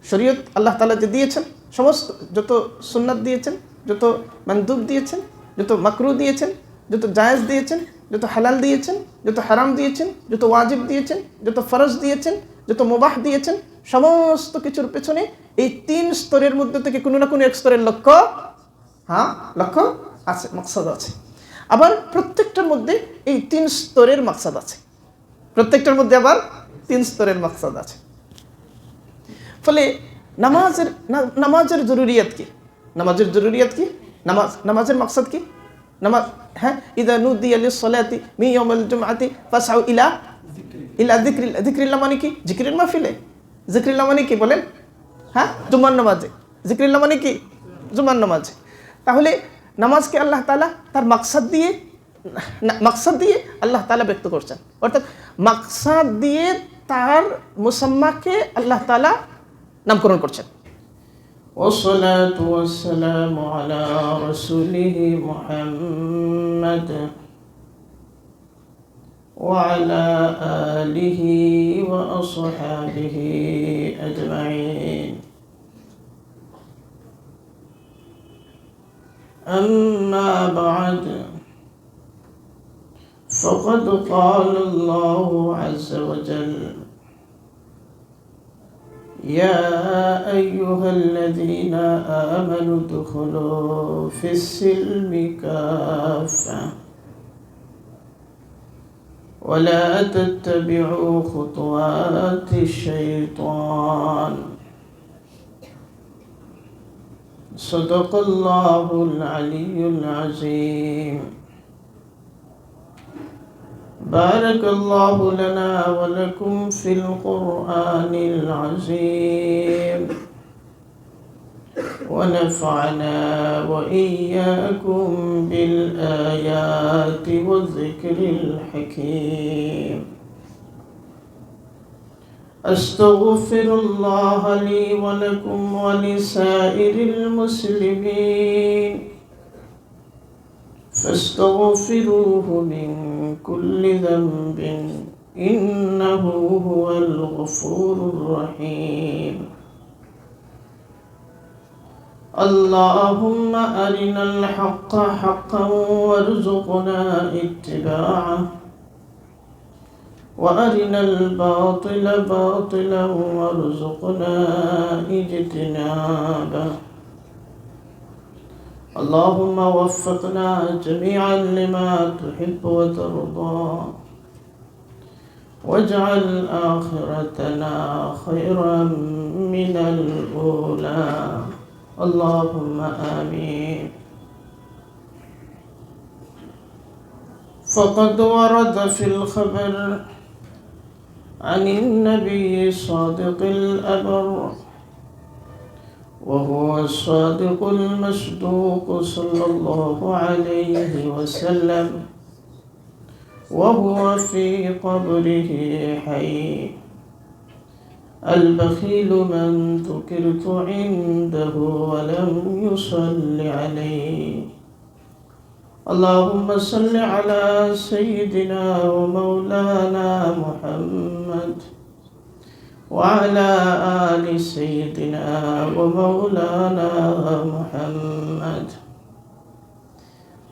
শরীয়ত আল্লাহ তাআলা যে দিয়েছেন, সমস্ত যত সুন্নাত দিয়েছেন, যত মানদুব দিয়েছেন, যত মাকরু দিয়েছেন, যত জায়েজ দিয়েছেন, যত হালাল দিয়েছেন, যত হারাম দিয়েছেন, যত ওয়াজিব দিয়েছেন, যত ফরজ দিয়েছেন, যত মুবাহ দিয়েছেন, সমস্ত কিছুর পেছনে এই 3 স্তরের মধ্যে থেকে কোনো না কোনো এক স্তরের লক্ষ্য আছে, মাকসাদ আছে। আবার প্রত্যেকটার মধ্যে এই 3 স্তরের মাকসাদ আছে, প্রত্যেকটার মধ্যে আবার 3 স্তরের মাকসাদ আছে। ফলে নামাজের জরুরিয়াত কি? নামাজের জরুরিয়াত কি? নামাজের মাকসাদ কি? নামাজ, হ্যাঁ, ইদা নুদিয়া লিস-সালাতি মিন ইয়াউমিল জুমআতি ফাসআউ ইলা যিকরিল্লাহ মানে কি? জিকিরের মাহফিলে। যিকরিল্লাহ মানে কি বলেন? হ্যাঁ, জুমার নামাজে। যিকরিল্লাহ মানে কি? জুমার নামাজে। তাহলে নামাজকে আল্লাহ তাআলা তার মাকসাদ দিয়ে আল্লাহ তাআলা ব্যক্ত করছেন, অর্থাৎ মাকসাদ দিয়ে তার মুসাম্মাকে আল্লাহ তাআলা নামকরণ করছেন। والصلاة والسلام على رسوله محمد وعلى آله وأصحابه أجمعين. أما بعد، فقد قال الله عز وجل: يا أيها الذين آمنوا ادخلوا في السلم كافة ولا تتبعوا خطوات الشيطان. صدق الله العلي العظيم. بارك الله لنا ولكم في القرآن العظيم، ونفعنا وإياكم بالآيات والذكر الحكيم. أستغفر الله لي ولكم ولسائر المسلمين، فاستغفروه من كل ذنب إنه هو الغفور الرحيم. اللهم أرنا الحق حقا وارزقنا اتباعه، وأرنا الباطل باطلا وارزقنا اجتنابه. اللهم وفقنا جميعا لما تحب وترضى، واجعل آخرتنا خيرا من الأولى. اللهم آمين. فقد ورد في الخبر عن النبي الصادق الأبر، وهو الصادق المصدوق صلى الله عليه وسلم وهو في قبره حي: البخيل من ذكرت عنده ولم يصل عليه. اللهم صل على سيدنا ومولانا محمد وعلى آل سيدنا ومولانا محمد،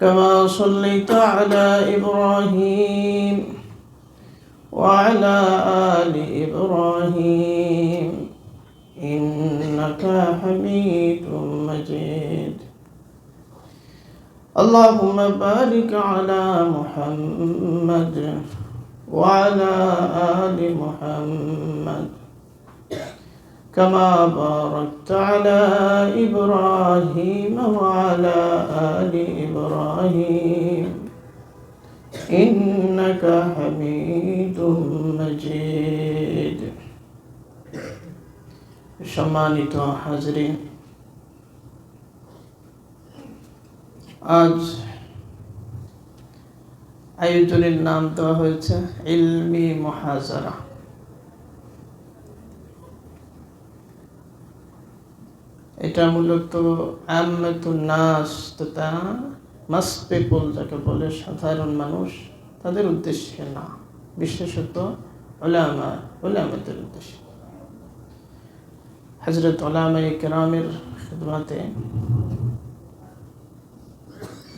كما صليت على إبراهيم وعلى آل إبراهيم إنك حميد مجيد. اللهم بارك على محمد وعلى آل محمد، كما باركت على إبراهيم وعلى آل إبراهيم إنك حميد مجيد. সম্মানিত হাজরিন, আজ আয়োজনের নাম দেওয়া হয়েছে ইলমি মুহাজারা। এটা মূলত আম্মাতুন নাস তথা মাস পিপল যাকে বলে, সাধারণ মানুষ, তাদের উদ্দেশ্যে না, বিশেষত উলামাদের উদ্দেশ্যে। হযরত উলামায়ে কেরামের খিদমতে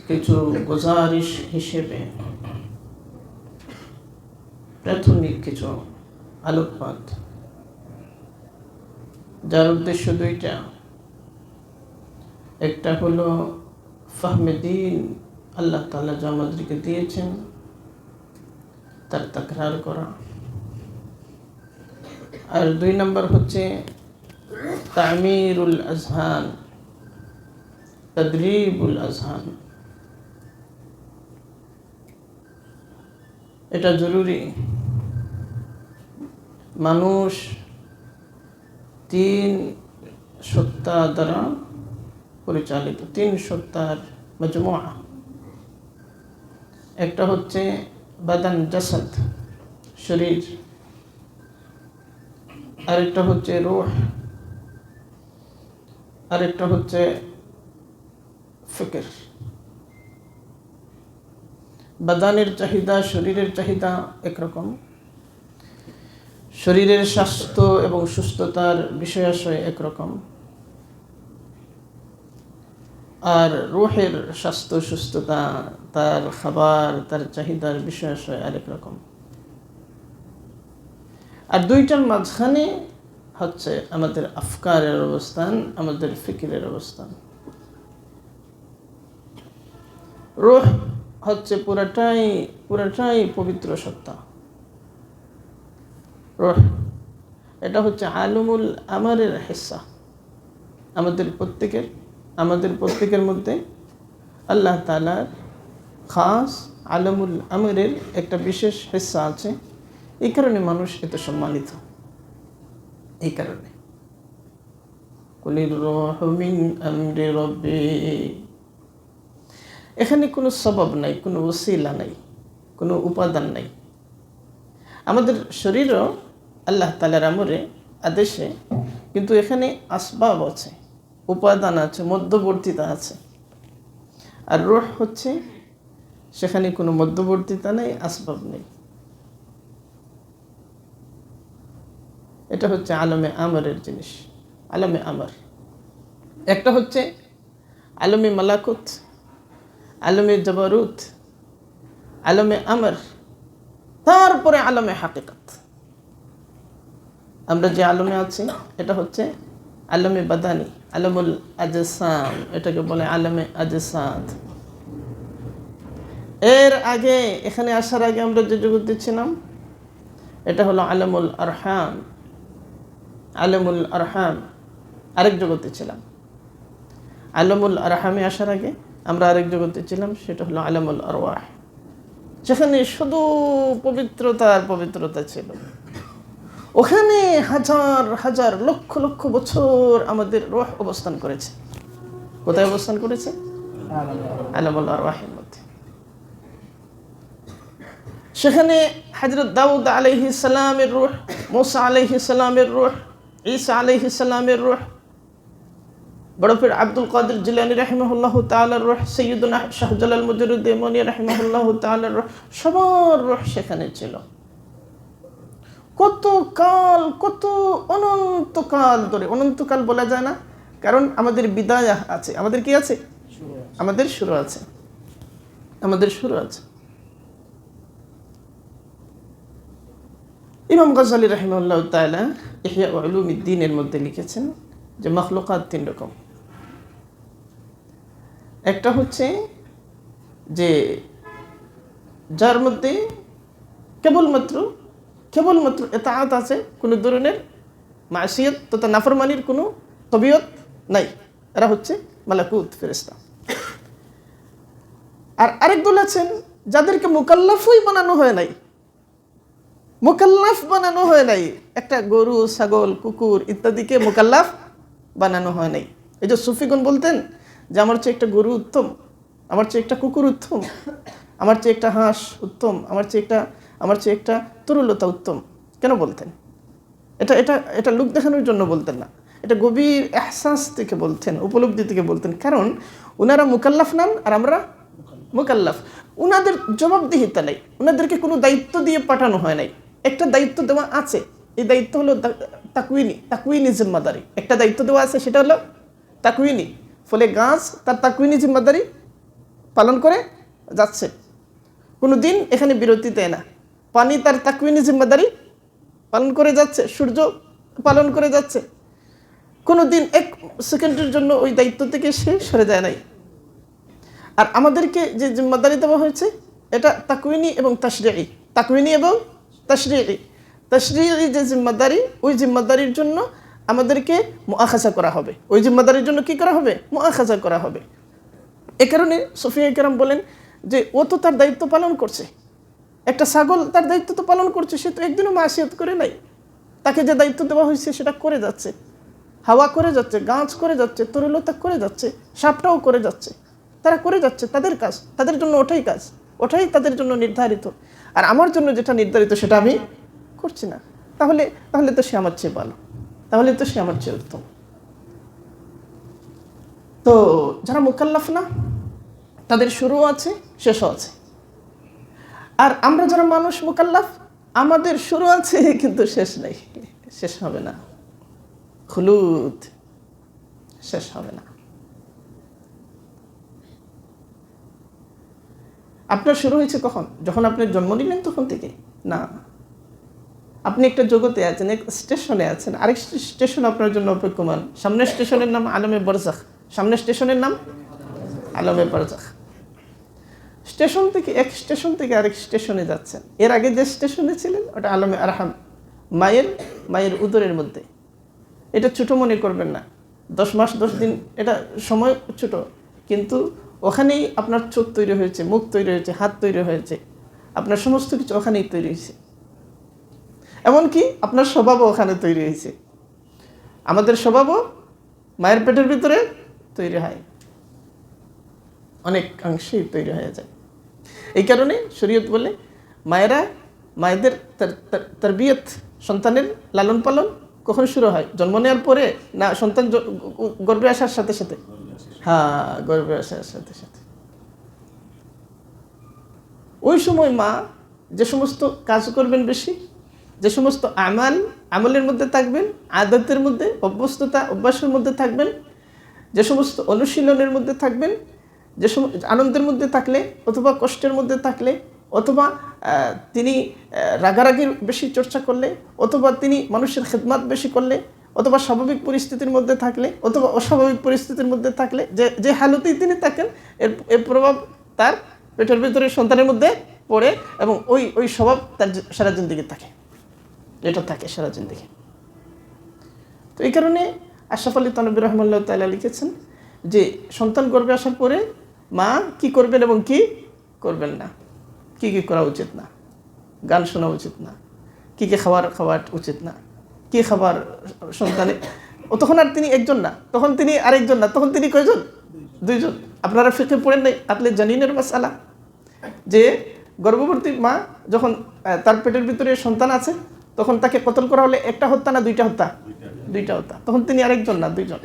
কিছু গুজারিশ হিসেবে প্রাথমিক কিছু আলোকপাত, যার উদ্দেশ্য দুইটা। একটা হলো ফাহমে দ্বীন আল্লাহ তাআলা যা আমাদেরকে দিয়েছেন তার তাকরার করা, আর দুই নম্বর হচ্ছে তামিরুল আজহান, তদরিবুল আজহান। এটা জরুরি। মানুষ তিন সত্তা দ্বারা পরিচালিত, তিন সত্তার মজমুআ। একটা হচ্ছে বাদান জাসাদ, শরীর, আরেকটা হচ্ছে রূহ, আরেকটা হচ্ছে ফিকর। বাদানের চাহিদা, শরীরের চাহিদা একরকম, শরীরের স্বাস্থ্য এবং সুস্থতার বিষয়াশয় একরকম, আর রূহের স্বাস্থ্য সুস্থতা, তার খাবার, তার চাহিদার বিষয়াশয় আরেক রকম। আর দুইটার মাঝখানে হচ্ছে আমাদের আফকারের অবস্থান, আমাদের ফিকিরের অবস্থান। রূহ হচ্ছে পুরাটাই পবিত্র সত্তা। রূহ এটা হচ্ছে আলমুল আমরের হিস্সা। আমাদের প্রত্যেকের মধ্যে আল্লাহ তাআলার খাস আলমুল আমরের একটা বিশেষ হিস্সা আছে। এই কারণে মানুষ এত সম্মানিত। এই কারণে কুলির রূহু মিন আমরি রাব্বি, এখানে কোনো সবব নাই, কোনো ওসিলা নাই, কোনো উপাদান নাই। আমাদের শরীরও আল্লাহ তাআলার আমরে, আদেশে, কিন্তু এখানে আসবাব আছে, উপাদান আছে, মধ্যবর্তীতা আছে। আর রূহ হচ্ছে সেখানে কোনো মধ্যবর্তীতা নেই, আসবাব নেই। এটা হচ্ছে আলমে আমরের জিনিস, আলমে আমর। একটা হচ্ছে আলমে মালাকুত, আলমে জবরুত, আলমে আমর, তারপরে আলমে হাকিকত। আমরা যে আলমে আছি এটা হচ্ছে আলমে বাদানি, আলমুল আজসাম, এটাকে বলে আলমে আজসাদ। এর আগে, এখানে আসার আগে আমরা যে জগৎ ছিলাম এটা হলো আলমুল আরহাম। আলমুল আরহাম আরেক জগতে ছিলাম। আলমুল আরহামে আসার আগে আমরা আরেক জগতে ছিলাম, সেটা হলো আলমুল আরওয়াহ। সেখানে শুধু পবিত্রতা ছিল। ওখানে হাজার হাজার লক্ষ লক্ষ বছর আমাদের রূহ অবস্থান করেছে। কোথায় অবস্থান করেছে? আলমুল আরওয়াহের মধ্যে। সেখানে হযরত দাউদ আলাইহিস সালামের রূহ, মুসা আলাইহিস সালামের রূহ, ঈসা আলাইহিস সালামের রূহ, বড় পীর আব্দুল কাদের জিলানী রাহিমাহুল্লাহ তাআলার রূহ, সাইয়্যিদুনা শাহজালাল মুজাদ্দিদ রাহিমাহুল্লাহ তাআলার রূহ, সবার রূহ সেখানে ছিল। কত কাল, কত অনন্তকাল ধরে। অনন্তকাল বলা যায় না, কারণ আমাদের বিদায় আছে, আমাদের কি আছে? আমাদের শুরু আছে, আমাদের শুরু আছে। ইমাম গাজ্জালী রাহিমাহুল্লাহ তাআলা ইহয়া উলুমিদ্দিনের মধ্যে লিখেছেন যে মাখলুকাত তিন রকম। একটা হচ্ছে যে যার মধ্যে কেবলমাত্র ইতাআত আছে, কোনো ধরনের মাসিয়ত তথা নাফরমানির কোনো তবিয়ত নাই, এরা হচ্ছে মালাকুত, ফেরেশতা। আর আরেক দল আছেন যাদেরকে মুকাল্লাফই বানানো হয় নাই, মুকাল্লাফ বানানো হয় নাই। একটা গরু, ছাগল, কুকুর ইত্যাদিকে মুকাল্লাফ বানানো হয় নাই। এই যে সুফিগণ বলতেন যে আমার চেয়ে একটা গরু উত্তম, আমার চেয়ে একটা কুকুর উত্তম, আমার চেয়ে একটা হাঁস উত্তম, আমার চেয়ে একটা তরুলতা উত্তম। কেন বলতেন? এটা লোক দেখানোর জন্য বলতেন না, এটা গভীর এহসাস থেকে বলতেন, উপলব্ধি থেকে বলতেন। কারণ উনারা মুকাল্লাফ নন আর আমরা মুকাল্লাফ। উনাদের জবাবদিহিতা নেই, উনাদেরকে কোনো দায়িত্ব দিয়ে পাঠানো হয় নাই। একটা দায়িত্ব দেওয়া আছে, এই দায়িত্ব হলো তাকুইনি জিম্মাদারি, একটা দায়িত্ব দেওয়া আছে, সেটা হলো তাকুইনি। ফলে গাছ তার তাকুইনি জিম্মাদারি পালন করে যাচ্ছে, কোনো দিন এখানে বিরতি দেয় না। পানি তার তাকুইনি জিম্মাদারি পালন করে যাচ্ছে, সূর্য পালন করে যাচ্ছে, কোনো দিন 1 সেকেন্ডের জন্য ওই দায়িত্ব থেকে সে সরে যায় নাই। আর আমাদেরকে যে জিম্মাদারি দেওয়া হয়েছে এটা তাকুইনি এবং তাশরিঈ, তাকুইনি এবং তাশরিঈ। তাশরিঈ যে জিম্মাদারি, ওই জিম্মাদারির জন্য আমাদেরকে মুআখাযা করা হবে, ওই জিম্মাদারির জন্য কি করা হবে? মুআখাযা করা হবে। এ কারণে সুফিয়া কেরাম বলেন যে ও তো তার দায়িত্ব পালন করছে, একটা ছাগল তার দায়িত্ব তো পালন করছে, সে তো একদিনও মাসিয়াত করে নাই, তাকে যে দায়িত্ব দেওয়া হয়েছে সেটা করে যাচ্ছে, হাওয়া করে যাচ্ছে, গাছ করে যাচ্ছে, তরুলতা করে যাচ্ছে, সাপটাও করে যাচ্ছে, তারা করে যাচ্ছে তাদের কাজ, তাদের জন্য ওটাই কাজ, ওটাই তাদের জন্য নির্ধারিত। আর আমার জন্য যেটা নির্ধারিত সেটা আমি করছি না, তাহলে তাহলে তো সে আমার চেয়ে ভালো, তাহলে তো সে আমার চেয়ে উত্তম। তো যারা মুকাল্লাফ না তাদের শুরু আছে, শেষও আছে। আর আমরা যারা মানুষ মুকাল্লাফ, আমাদের শুরু আছে কিন্তু শেষ নেই, শেষ হবে না, খুলুদ, শেষ হবে না। আপনার শুরু হয়েছে কখন? যখন আপনি জন্ম নিলেন তখন থেকে না, আপনি একটা জগতে আছেন, এক স্টেশনে আছেন, আরেক স্টেশন আপনার জন্য অপেক্ষমান। সামনের স্টেশনের নাম আলমে বারজাখ, সামনের স্টেশনের নাম আলমে বারজাখ। স্টেশন থেকে এক স্টেশন থেকে আরেক স্টেশনে যাচ্ছেন। এর আগে যে স্টেশনে ছিলেন ওটা আলমে আরহাম, মায়ের উদরের মধ্যে। এটা ছোটো মনে করবেন না, 10 মাস 10 দিন এটা সময় ছোট, কিন্তু ওখানেই আপনার চোখ তৈরি হয়েছে, মুখ তৈরি হয়েছে, হাত তৈরি হয়েছে, আপনার সমস্ত কিছু ওখানেই তৈরি হয়েছে। এমনকি আপনার স্বভাবও ওখানে তৈরি হয়েছে। আমাদের স্বভাবও মায়ের পেটের ভিতরে তৈরি হয়, অনেক অংশেই তৈরি হয়ে যায়। এই কারণে শরীয়ত বলে মায়েদের তারবিয়ত, সন্তানের লালন পালন কখন শুরু হয়? জন্ম নেওয়ার পরে না সন্তান গর্ভে আসার সাথে সাথে? হ্যাঁ, গর্ভে আসার সাথে সাথে। ওই সময় মা যে সমস্ত কাজ করবেন বেশি, যে সমস্ত আমলের মধ্যে থাকবেন, আদতের মধ্যে, অভ্যাসের মধ্যে থাকবেন, যে সমস্ত অনুশীলনের মধ্যে থাকবেন, যে আনন্দের মধ্যে থাকলে অথবা কষ্টের মধ্যে থাকলে, অথবা তিনি রাগারাগির বেশি চর্চা করলে, অথবা তিনি মানুষের খেদমত বেশি করলে, অথবা স্বাভাবিক পরিস্থিতির মধ্যে থাকলে, অথবা অস্বাভাবিক পরিস্থিতির মধ্যে থাকলে, যে হালতেই তিনি থাকেন এর প্রভাব তার পেটের ভিতরে সন্তানের মধ্যে পড়ে, এবং ওই স্বভাব তার সারা জিন্দেগি থাকে, এটা থাকে সারা জিন্দেগি। তো এই কারণে আশরাফ আলী থানভী রাহমাতুল্লাহ তাআলা লিখেছেন যে সন্তান গর্ভে আসার পরে মা কি করবেন এবং কি করবেন না, কি করা উচিত না, গান শোনা উচিত না, কি খাওয়া উচিত না, কি খাবার সন্তানে। তখন আর তিনি একজন না, তখন তিনি আরেকজন না, তখন তিনি কয়জন? 2 জন। আপনারা ফিকহে পড়েন নাই কাতলে জানিনের মাসআলা, যে গর্ভবতী মা যখন তার পেটের ভিতরে সন্তান আছে তখন তাকে কতল করা হলে একটা হত্যা না 2টা হত্যা? 2টা হত্যা। তখন তিনি আরেকজন না, 2 জন।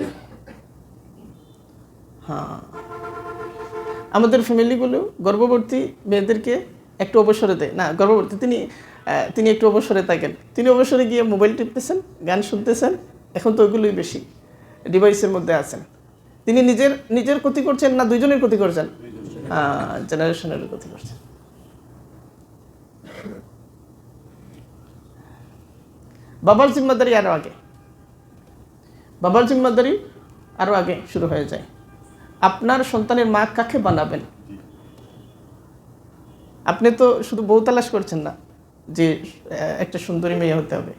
হ্যাঁ, আমাদের ফ্যামিলিগুলো গর্ভবতী মেয়েদেরকে একটু অবসরে দেয় না, গর্ভবতী তিনি একটু অবসরে থাকেন, তিনি অবসরে গিয়ে মোবাইল টিপতেছেন, গান শুনতেছেন, এখন তো ওইগুলোই বেশি, ডিভাইসের মধ্যে আছেন। তিনি নিজের ক্ষতি করছেন না 2 জনের ক্ষতি করছেন? জেনারেশনের ক্ষতি করছেন। বাবার জিম্মাদারি আরো আগে শুরু হয়ে যায়। আপনার সন্তানের মা কাকে বানাবেন? আপনি তো শুধু বউ তালাশ করছেন না যে একটা সুন্দরী মেয়ে হতে হবে,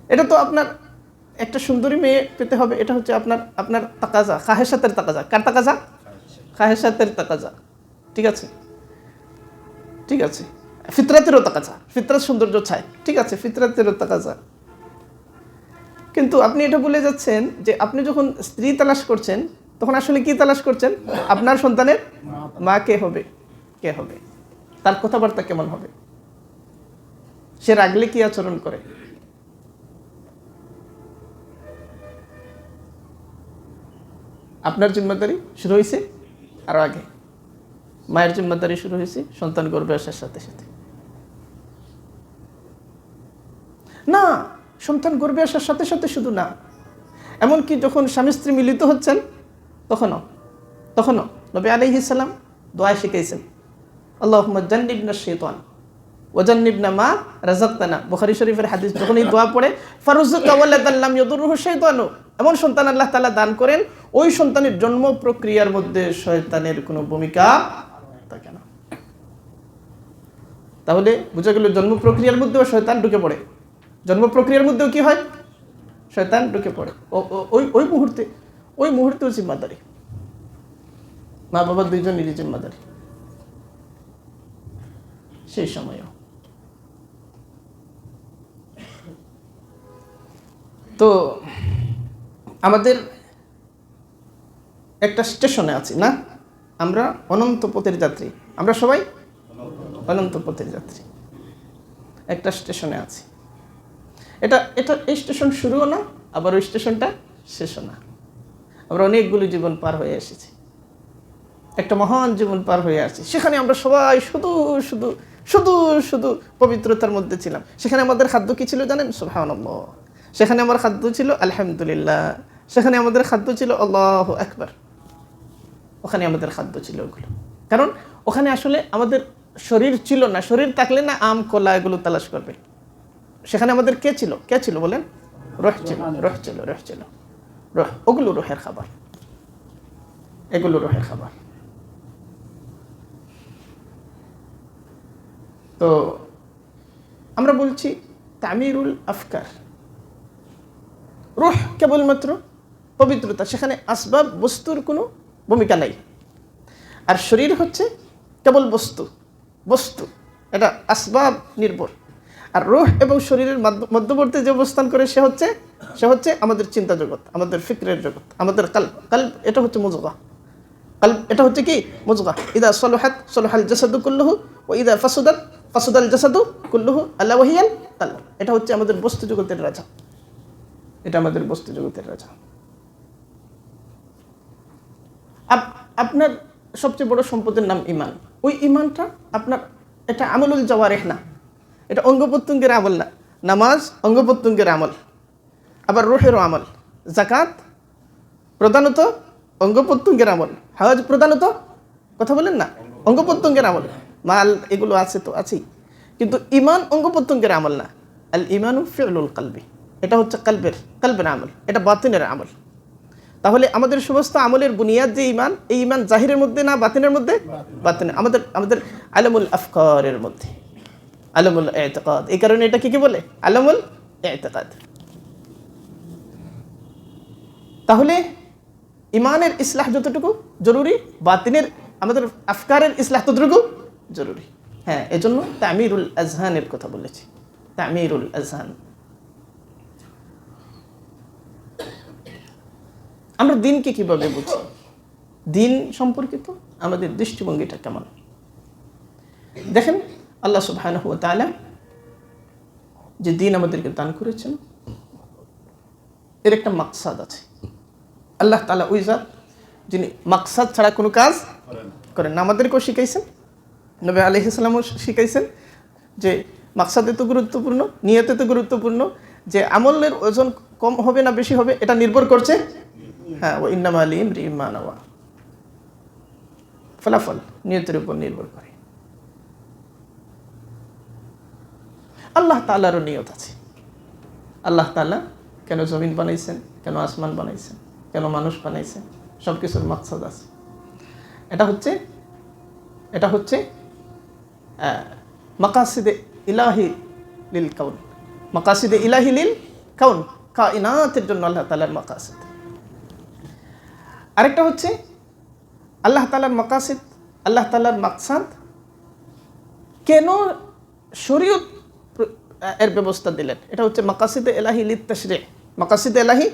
এটা তো আপনার একটা সুন্দরী মেয়ে পেতে হবে, এটা হচ্ছে আপনার তাকাজা, খাহেসাতের তাকাজা। কার তাকাজা? খাহেসাতের তাকাজা। ঠিক আছে, ফিতরাতেরও তাকাজা, ফিতরাত সৌন্দর্য চায়, ঠিক আছে, ফিতরাতেরও তাকাজা। কিন্তু আপনি এটা বলে যাচ্ছেন যে আপনি যখন স্ত্রী তালাশ করছেন তখন আসলে কি তালাশ করছেন? আপনার সন্তানের মা কে হবে, তার কথাবার্তা কেমন হবে, সে রাগলে কি আচরণ করে। আপনার জিম্মাদারি শুরু হয়েছে আরো আগে, মায়ের জিম্মাদারি শুরু হয়েছে সন্তান গর্ভে আসার সাথে সাথে। না, সন্তান গর্ভে আসার সাথে সাথে শুধু না, এমনকি যখন স্বামী স্ত্রী মিলিত হচ্ছেন তখনও নবী আলাইহিস সালাম দোয়া শিখাইছেন, আল্লাহুম্মা জান্নিবনা শাইতান ওয়া জান্নিবনা মা রাযাকতানা। বুখারী শরীফের হাদিস। যখন এই দোয়া পড়ে ফারুযুকা ওয়ালাদান লাম ইয়াদুররুহু শাইতানু, এমন সন্তান আল্লাহ তাআলা দান করেন ওই সন্তানের জন্ম প্রক্রিয়ার মধ্যে শয়তানের কোনো ভূমিকা থাকে না। তাহলে বুঝা গেল জন্ম প্রক্রিয়ার মধ্যেও শয়তান ঢুকে পড়ে, জন্ম প্রক্রিয়ার মধ্যেও কি হয়, শয়তান ঢুকে পড়ে। ওই মুহূর্তেও জিম্মাদারি, মা বাবা দুইজনেরই জিম্মাদারি সেই সময়ও। তো আমাদের একটা স্টেশনে আছি না, আমরা অনন্ত পথের যাত্রী, আমরা সবাই অনন্ত পথের যাত্রী, একটা স্টেশনে আছি। এই স্টেশন শুরুও না, আবার ওই স্টেশনটা শেষও না। আমরা অনেকগুলো জীবন পার হয়ে এসেছি, একটা মহান জীবন পার হয়ে আসছি। সেখানে আমরা সবাই শুধু শুধু শুধু শুধু পবিত্রতার মধ্যে ছিলাম। সেখানে আমাদের খাদ্য কি ছিল জানেন? সুবহানাল্লাহ। সেখানে আমার খাদ্য ছিল আলহামদুলিল্লাহ, সেখানে আমাদের খাদ্য ছিল আল্লাহু আকবার। ওখানে আমাদের খাদ্য ছিল ওগুলো, কারণ ওখানে আসলে আমাদের শরীর ছিল না। শরীর থাকলে না আম কলা এগুলো তালাশ করবে। সেখানে আমাদের কে ছিল বলেন? রূহ ছিল। ওগুলো রূহের খাবার, এগুলো রূহের খাবার। তো আমরা বলছি তামিরুল আফকার, রূহ কেবলমাত্র পবিত্রতা, সেখানে আসবাব বস্তুর কোনো ভূমিকা নাই। আর শরীর হচ্ছে কেবল বস্তু, এটা আসবাব নির্ভর। আর রূহ এবং শরীরের মধ্যবর্তী যে অবস্থান করে সে হচ্ছে আমাদের চিন্তা জগৎ, আমাদের ফিকরের জগৎ, আমাদের কালব। এটা হচ্ছে মুজগা। কালব এটা হচ্ছে কি? মুজগা। ইদা সলহাত সলহাল জাসাদু কুল্লুহু ওয়া ইদা ফাসাদাল জাসাদু কুল্লুহু আলা ওয়া হিয়াল কালব। এটা হচ্ছে আমাদের বস্তু জগতের রাজা, এটা আমাদের বস্তু জগতের রাজা। আপনার সবচেয়ে বড় সম্পদের নাম ঈমান। ওই ঈমানটা আপনার, এটা আমলুল জাওয়ারিহ না, এটা অঙ্গ প্রত্যঙ্গের আমল না। নামাজ অঙ্গ প্রত্যঙ্গের আমল, আবার রূহেরও আমল। যাকাত প্রধানত অঙ্গ প্রত্যঙ্গের আমল, হজ প্রধানত, কথা বলেন না, অঙ্গ প্রত্যঙ্গের আমল। মাল এগুলো আছে তো আছেই, কিন্তু ঈমান অঙ্গ প্রত্যঙ্গের আমল না। আল ঈমানু ফিউলুল কলবি, এটা হচ্ছে কলবের আমল, এটা বাতিনের আমল। তাহলে আমাদের সমস্ত আমলের বুনিয়াদ যে ঈমান, এই ঈমান জাহিরের মধ্যে না বাতিনের মধ্যে? বাতিনে। আমাদের আলমুল আফকারের মধ্যে, আলমুল ইতিকাদ। এই কারণে এটা কি বলে? আলমুল ইতিকাদ। তাহলে ঈমানের ইসলাহ যতটুকু জরুরি, বাতিনের আমাদের আফকারের ইসলাহ ততটুকু জরুরি। হ্যাঁ, এজন্য তামিরুল আজহানের কথা বলেছি, তামিরুল আজহান। আমরা দিনকে কিভাবে বুঝি? দিন সম্পর্কিত আমাদের দৃষ্টিভঙ্গিটা কেমন? দেখেন, আল্লাহ সুবহানাহু ওয়া তাআলা যে দিন আমাদেরকে দান করেছেন, এর একটা মাকসাদ আছে। আল্লাহ তাআলা ওই জাত যিনি মাকসাদ ছাড়া কোনো কাজ করেন না। আমাদেরকেও শিখাইছেন, নবী আলাইহিস সালামও শিখাইছেন যে মাকসাদ এত গুরুত্বপূর্ণ, নিয়ত এত গুরুত্বপূর্ণ যে আমলের ওজন কম হবে না বেশি হবে এটা নির্ভর করছে, হ্যাঁ, ওয়া ইন্নামা লিইমরিইম মা নাওয়া, ফলাফল নিয়তের উপর নির্ভর করে। আল্লাহ তাআলারও নিয়ত আছে। আল্লাহ তাআলা কেন জমিন বানাইছেন, কেন আসমান বানাইছেন, কেন মানুষ বানাইছেন, সব কিছুর মাকসাদ আছে। এটা হচ্ছে মাকাসিদে ইলাহি লিল কাউন, মাকাসিদে ইলাহি লিল কাউন, কায়নাতের জন্য আল্লাহ তাআলার মাকাসিদ। আরেকটা হচ্ছে আল্লাহ তাআলার মাকাসিদ, আল্লাহ তাআলার মাকসাদ কেন শরীয়ত এর ব্যবস্থা দিলেন, এটা হচ্ছে মাকাসিদে ইলাহি লিত তাশরীহ, মাকাসিদে ইলাহি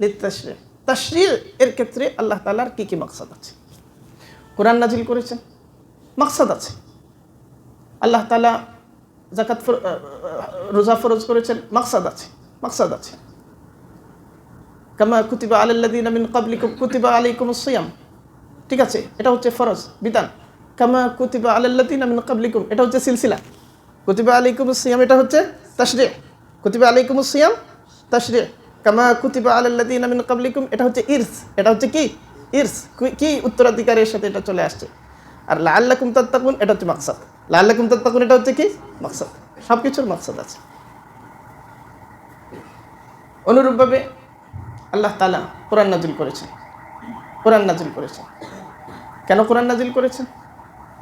লিত তাশরীহ। তাশরীহ এর ক্ষেত্রে আল্লাহ তাআলার কি কি মাকসাদ আছে? কোরআন নাজিল করেছেন, মাকসাদ আছে। আল্লাহ তাআলা যাকাত রোজা ফরজ করেছেন, মাকসাদ আছে। কামা কুতিবা আলাল্লাযিনা মিন ক্বাবলিকুম কুতিবা আলাইকুমুস সিয়াম, ঠিক আছে, এটা হচ্ছে ফরজ বিধান। কামা কুতিবা আলাল্লাযিনা মিন ক্বাবলিকুম, এটা হচ্ছে সিলসিলা। কুতিবা আলাইকুমুস সিয়াম, এটা হচ্ছে তাশরীহ। কুতিবা আলাইকুমুস সিয়াম তাশরিহ, কামা কুতিবা আলাল্লাযীনা মিন ক্বাবলিকুম, এটা হচ্ছে ইরস, এটা হচ্ছে কি ইরস, কি উত্তরাধিকারের সাথে এটা চলে আসছে। আর লাআল্লাকুম তাত্তাকুন এটা হচ্ছে মাকসাদ, লাআল্লাকুম তাত্তাকুন এটা হচ্ছে কি মাকসাদ, সব কিছুর মাকসাদ আছে। অনুরূপভাবে আল্লাহ তাআলা কোরআন নাজিল করেছেন। কোরআন নাজিল করেছেন কেন? কোরআন নাজিল করেছেন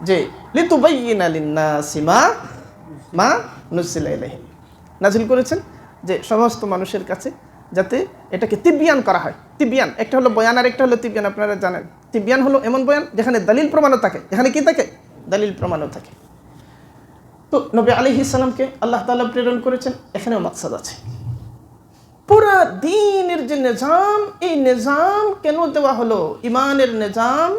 যে লিতুবাইয়িনা লিন-নাসি মা নুজিলা ইলাইহিম, নাজিল করেছেন যে সমস্ত মানুষের কাছে যাতে এটাকে তিবিয়ান করা হয়। তিবিয়ান একটা হলো বয়ান আর একটা হলো তিবিয়ান। আপনারা জানেন তিবিয়ান হলো এমন বয়ান যেখানে দলিল প্রমাণও থাকে, যেখানে কি থাকে দলিল প্রমাণও থাকে। তো নবী আলাইহিস সালামকে আল্লাহ তাআলা প্রেরণ করেছেন, এখানেও মাকসাদ আছে। পুরা দ্বীনের যে নিজাম, এই নিজাম কেন দেওয়া হলো? ইমানের নিজাম,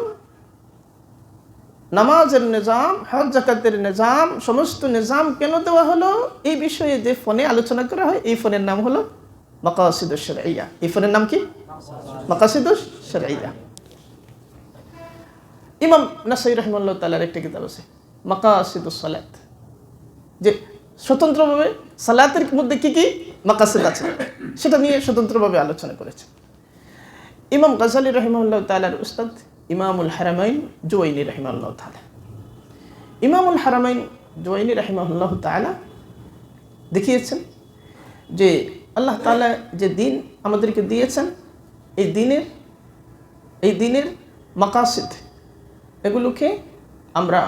নামাজের নিজাম, হজ যাকাতের নিজাম, সমস্ত নিজাম কেন দেওয়া হলো? এই বিষয়ে যে ফোনে আলোচনা করা হয়, এই ফোনের নাম হলো মাকাসিদুশ শারঈয়া। এই ফোনের নাম কি? মাকাসিদুশ শারঈয়া। ইমাম নাসাঈ রাহিমাহুল্লাহ তাআলার একটা কিতাব আছে মাকাসিদুস সালাত, যে স্বতন্ত্রভাবে সালাতের মধ্যে কি কি মাকাসিদ আছে সেটা নিয়ে স্বতন্ত্রভাবে আলোচনা করেছে। ইমাম গাযালী রাহিমাহুল্লাহ তাআলার উস্তাদ ইমামুল হারামাইন জুওয়াইনি রাহিমাহুল্লাহ তাআলা, ইমামুল হারামাইন জুওয়াইনি রাহিমাহুল্লাহ তাআলা দেখিয়েছেন যে আল্লাহ তাআলা যে দিন আমাদেরকে দিয়েছেন, এই দিনের মাকাসিদ এগুলোকে আমরা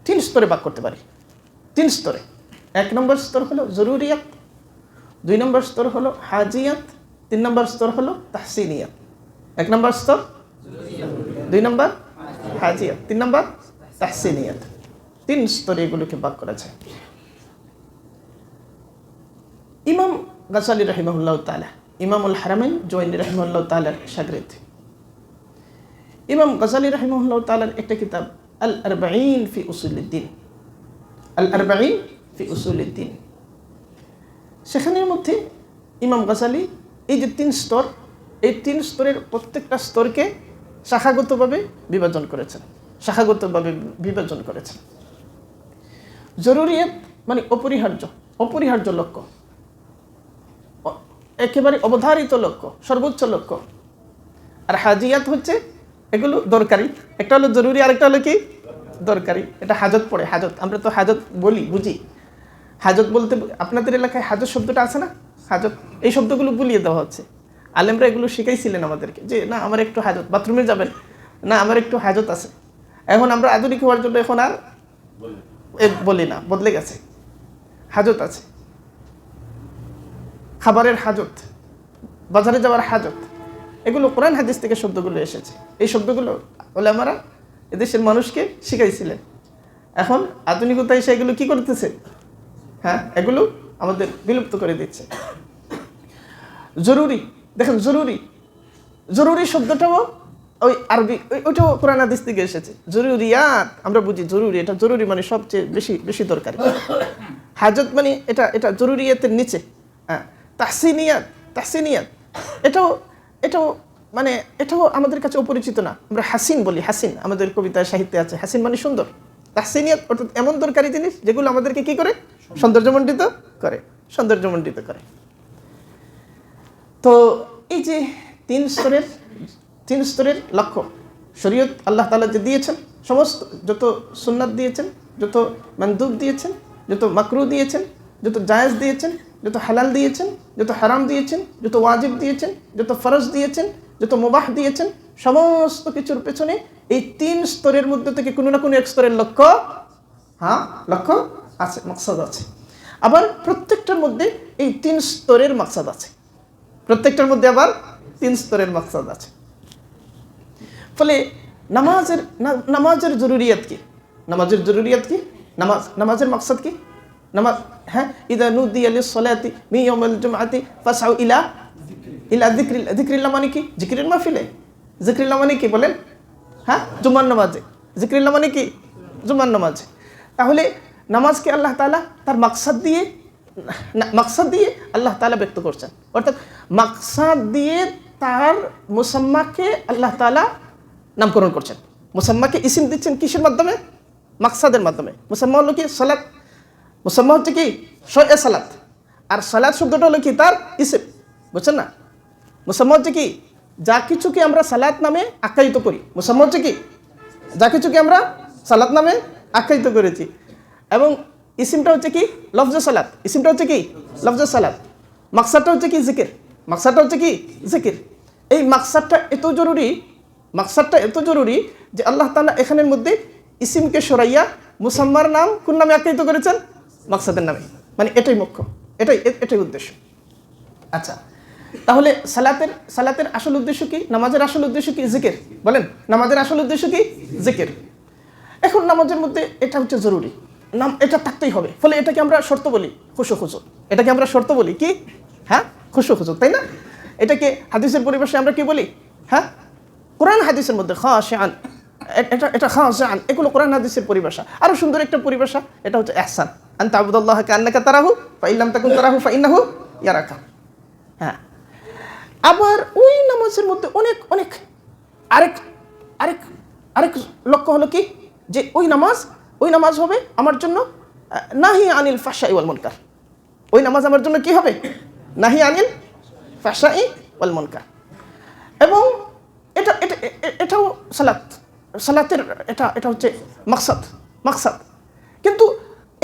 3 স্তরে ভাগ করতে পারি। 3 স্তরে। 1 নম্বর স্তর হলো জরুরিয়াত, 2 নম্বর স্তর হলো হাজিয়াত, 3 নম্বর স্তর হলো তাহসিনিয়াত। 1 নম্বর স্তর, 2 নম্বর হাজিয়াত, 3 নম্বর তাহসিনিয়াত। 3 স্তরে এগুলোকে ভাগ করা যায়। ইমাম গাযালী রাহিমাহুল্লাহ তাআলা ইমামুল হারামাইন জুওয়াইনি রাহিমাহুল্লাহ তাআলার শাগির্দ। ইমাম গাযালী রাহিমাহুল্লাহ তাআলার একটা কিতাব আল আরবাঈন ফি উসুলিদ্দিন, আল আরবাঈন ফি উসুলিদ্দিন, সেখানের মধ্যে ইমাম গাযালী এই যে 3 স্তর, এই 3 স্তরের প্রত্যেকটা স্তরকে শাখাগতভাবে বিভাজন করেছেন, বিভাজন করেছেন। জরুরিয়াত মানে অপরিহার্য লক্ষ্য, একেবারে অবধারিত লক্ষ্য, সর্বোচ্চ লক্ষ্য। আর হাজিয়াত হচ্ছে এগুলো দরকারি, একটা হলো জরুরি আর একটা হলো কি দরকারি। এটা হাজত পড়ে, হাজত, আমরা তো হাজত বুঝি। হাজত বলতে আপনাদের এলাকায় হাজত শব্দটা আছে না, হাজত, এই শব্দগুলো ভুলিয়ে দেওয়া হচ্ছে। আলেমরা এগুলো শিখাইছিলেন আমাদেরকে যে না আমার একটু হাজত, বাথরুমে যাবেন, না আমার একটু হাজত আছে। এখন আমরা আধুনিক হওয়ার জন্য এখন আর বলি না, বদলে গেছে। হাজত আছে, খাবারের হাজত, বাজারে যাওয়ার হাজত, এগুলো কোরআন হাদিস থেকে শব্দগুলো এসেছে। এই শব্দগুলো উলামারা এদেশের মানুষকে শিখাইছিলেন। এখন আধুনিকতা এসে এগুলো কি করতেছে? হ্যাঁ, এগুলো আমাদের বিলুপ্ত করে দিচ্ছে। জরুরি, দেখেন জরুরি শব্দটাও ওই আরবি, ওইটাও কোরআন হাদিস থেকে এসেছে। জরুরিয়াত আমরা বুঝি জরুরি, এটা জরুরি মানে সবচেয়ে বেশি দরকারি। হাজত মানে এটা জরুরিয়াতের নিচে। হ্যাঁ, তাহসিনিয়াত এটাও মানে এটাও আমাদের কাছে অপরিচিত না। আমরা হাসিন বলি, হাসিন আমাদের কবিতায় সাহিত্যে আছে, হাসিন মানে সুন্দর। তাহসিনিয়াত অর্থাৎ এমন দরকারি জিনিস যেগুলো আমাদেরকে কি করে? সৌন্দর্যমণ্ডিত করে। তো এই যে 3 স্তরের লক্ষ্য, শরীয়ত আল্লাহ তাআলা যে দিয়েছেন, সমস্ত যত সুন্নাত দিয়েছেন, যত মানদুব দিয়েছেন, যত মাকরুহ দিয়েছেন, যত জায়েজ দিয়েছেন, যত হালাল দিয়েছেন, যত হারাম দিয়েছেন, যত ওয়াজিব দিয়েছেন, যত ফরজ দিয়েছেন, যত মুবাহ দিয়েছেন, সমস্ত কিছুর পেছনে এই 3 স্তরের মধ্যে থেকে কোনো না কোনো এক স্তরের লক্ষ্য আছে, মাকসাদ আছে। আবার প্রত্যেকটার মধ্যে এই 3 স্তরের মাকসাদ আছে। ফলে নামাজের জরুরিয়াত কি? নামাজের মাকসাদ কি? নামাজ, হ্যাঁ, ইযা নুদিয়া লিস-সালাতি মিন ইয়াউমিল জুমআতি ফাসআউ ইলা যিকরিল্লাহ মানে কি? জিকিরের মাহফিলে। যিকরিল্লাহ মানে কি বলেন? হ্যাঁ, জুমার নামাজে। যিকরিল্লাহ মানে কি? জুমার নামাজে। তাহলে নামাজকে আল্লাহ তাআলা তার মাকসাদ দিয়ে আল্লাহ তাআলা ব্যক্ত করছেন। অর্থাৎ মাকসাদ দিয়ে তার মুসাম্মাকে আল্লাহ তাআলা নামকরণ করছেন। মুসাম্মাকে ইসিম দিচ্ছেন কিসের মাধ্যমে? মাকসাদের মাধ্যমে। মুসাম্মা হলো কি? সালাত। মুসাম্মা হচ্ছে কি? সালাত। আর সালাত শব্দটা হলো কি? তার ইসিম। বুঝছেন না? মুসাম্মা হচ্ছে কি, যা কিছুকে আমরা সালাত নামে আখ্যায়িত করি। মুসাম্মা হচ্ছে কি, যা কিছুকে আমরা সালাত নামে আখ্যায়িত করেছি। এবং ইসিমটা হচ্ছে কি, লফজে সালাত। ইসিমটা হচ্ছে কি, লফজে সালাত। মাকসাদটা হচ্ছে কি, জিকির। মাকসাদটা হচ্ছে কি, জিকির। এই মাকসাদটা এত জরুরি যে আল্লাহ তাআলা এখানের মধ্যে ইসিমকে সরাইয়া মুসাম্মার নাম কোন নামে আখ্যায়িত করেছেন? মাকসাদের নামে। মানে এটাই মুখ্য, এটাই উদ্দেশ্য। আচ্ছা, তাহলে সালাতের আসল উদ্দেশ্য কি? নামাজের আসল উদ্দেশ্য কি? জিকির। বলেন, নামাজের আসল উদ্দেশ্য কি? জিকির। এখন নামাজের মধ্যে এটা হচ্ছে জরুরি, এটা থাকতেই হবে। ফলে এটাকে আমরা শর্ত বলি খুশু। এটাকে আমরা শর্ত বলি কি? হ্যাঁ, খুশু, তাই না? এটাকে হাদিসের পরিভাষায় আমরা কি বলি? হ্যাঁ, কোরআন হাদিসের মধ্যে খাশিআন, এটা খাশিআন, এগুলো কোরআন হাদিসের পরিভাষা। আরো সুন্দর একটা পরিভাষা, এটা হচ্ছে ইহসান, আনতা আবুদুল্লাহ কান্নাকা তারাহু ফাইন লাম তাকুন তারাহু ফাইন্নাহু ইয়ারাকা। হ্যাঁ, আবার ওই নামাজের মধ্যে অনেক আরেক লক্ষ্য হলো কি, যে ওই নামাজ হবে আমার জন্য নাহি আনিল ফাহশাই ওয়াল মুনকার। ওই নামাজ আমার জন্য কি হবে? নাহি আনিল ফাহশাই ওয়াল মুনকার। এবং এটাও সালাতের এটা হচ্ছে মাকসাদ। কিন্তু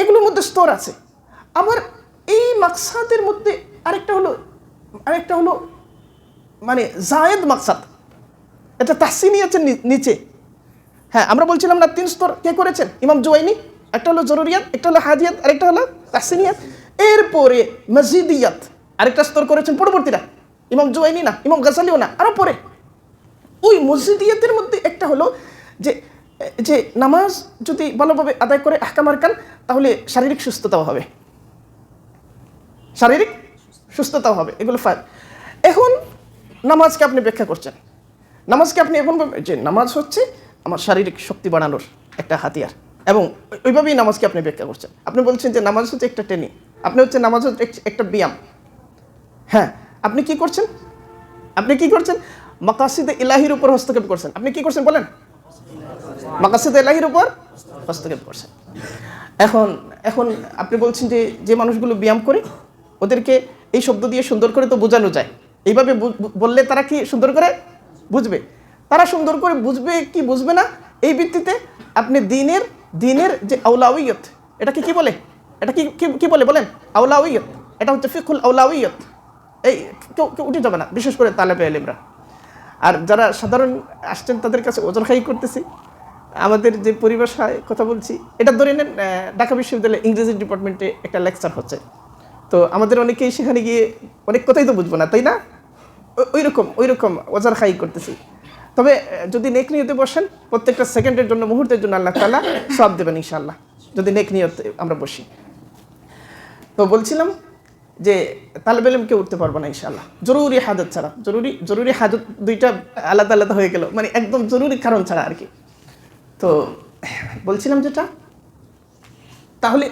এগুলোর মধ্যে স্তর আছে। আবার এই মাকসাদের মধ্যে আরেকটা হলো মানে জায়েদ মাকসাদ, এটা তাহসিনিয়াতের নিচে। হ্যাঁ, আমরা বলছিলাম না 3 স্তর কে করেছেন? ইমাম জুওয়াইনি। একটা হলো জরুরিয়াত, একটা হলো হাজিয়াত, আরেকটা হলো তাহসিনিয়াত। এরপরে মজিদিয়াত আরেকটা স্তর করেছেন পরবর্তীরা, ইমাম জুওয়াইনি না, ইমাম গাজালিও না, আরো পরে। ওই মসজিদিয়াতের মধ্যে একটা হলো যে নামাজ যদি ভালোভাবে আদায় করে আহকাম আরকান, তাহলে শারীরিক সুস্থতাও হবে। এগুলো ফায়দা। এখন নামাজকে আপনি ব্যাখ্যা করছেন, নামাজকে আপনি এখন যে নামাজ হচ্ছে আমার শারীরিক শক্তি বাড়ানোর একটা হাতিয়ার, এবং ওইভাবেই নামাজকে আপনি ব্যাখ্যা করছেন। আপনি বলছেন যে নামাজ হচ্ছে একটা ট্রেনিং, নামাজ হচ্ছে একটা ব্যায়াম। হ্যাঁ, আপনি কি করছেন? মাকাসিদে ইলাহির উপর হস্তক্ষেপ করছেন। আপনি কি করছেন বলেন? মাকাসিদে ইলাহির উপর হস্তক্ষেপ করছেন। এখন আপনি বলছেন যে মানুষগুলো ব্যায়াম করে, ওদেরকে এই শব্দ দিয়ে সুন্দর করে তো বোঝানো যায়। এইভাবে বললে তারা কি সুন্দর করে বুঝবে? তারা সুন্দর করে বুঝবে কি বুঝবে না, এই ভিত্তিতে আপনি দিনের যে আউলাউইয়ত, এটাকে কি বলে? এটা কি বলে বলেন? আউলাউইয়ত। এটা হচ্ছে ফিকহুল আউলাউইয়ত। এই কেউ উঠে যাবে না, বিশেষ করে তালেবে ইলমরা। আর যারা সাধারণ আসছেন তাদের কাছে ওজরখাই করতেছি। আমাদের যে পরিভাষায় কথা বলছি, এটা ধরে নেন ঢাকা বিশ্ববিদ্যালয়ে ইংরেজি ডিপার্টমেন্টে একটা লেকচার হচ্ছে। তো আমাদের অনেকেই সেখানে গিয়ে অনেক কথাই তো বুঝবো না, তাই না? ওই রকম ওজরখাই করতেছি। তবে যদি নেক নিয়তে বসেন, প্রত্যেকটা সেকেন্ডের জন্য, মুহূর্তের জন্য আল্লাহ তাআলা সওয়াব দেবেন ইনশাআল্লাহ, যদি নেক নিয়তে আমরা বসি। তো বলছিলাম যে তালেবে ইলম কেউ উঠতে পারবো না ইনশাআল্লাহ, জরুরি হাজত ছাড়া। জরুরি হাজত দুইটা আলাদা হয়ে গেল, মানে একদম জরুরি কারণ ছাড়া আর কি। তো বলছিলাম যেটা, তাহলে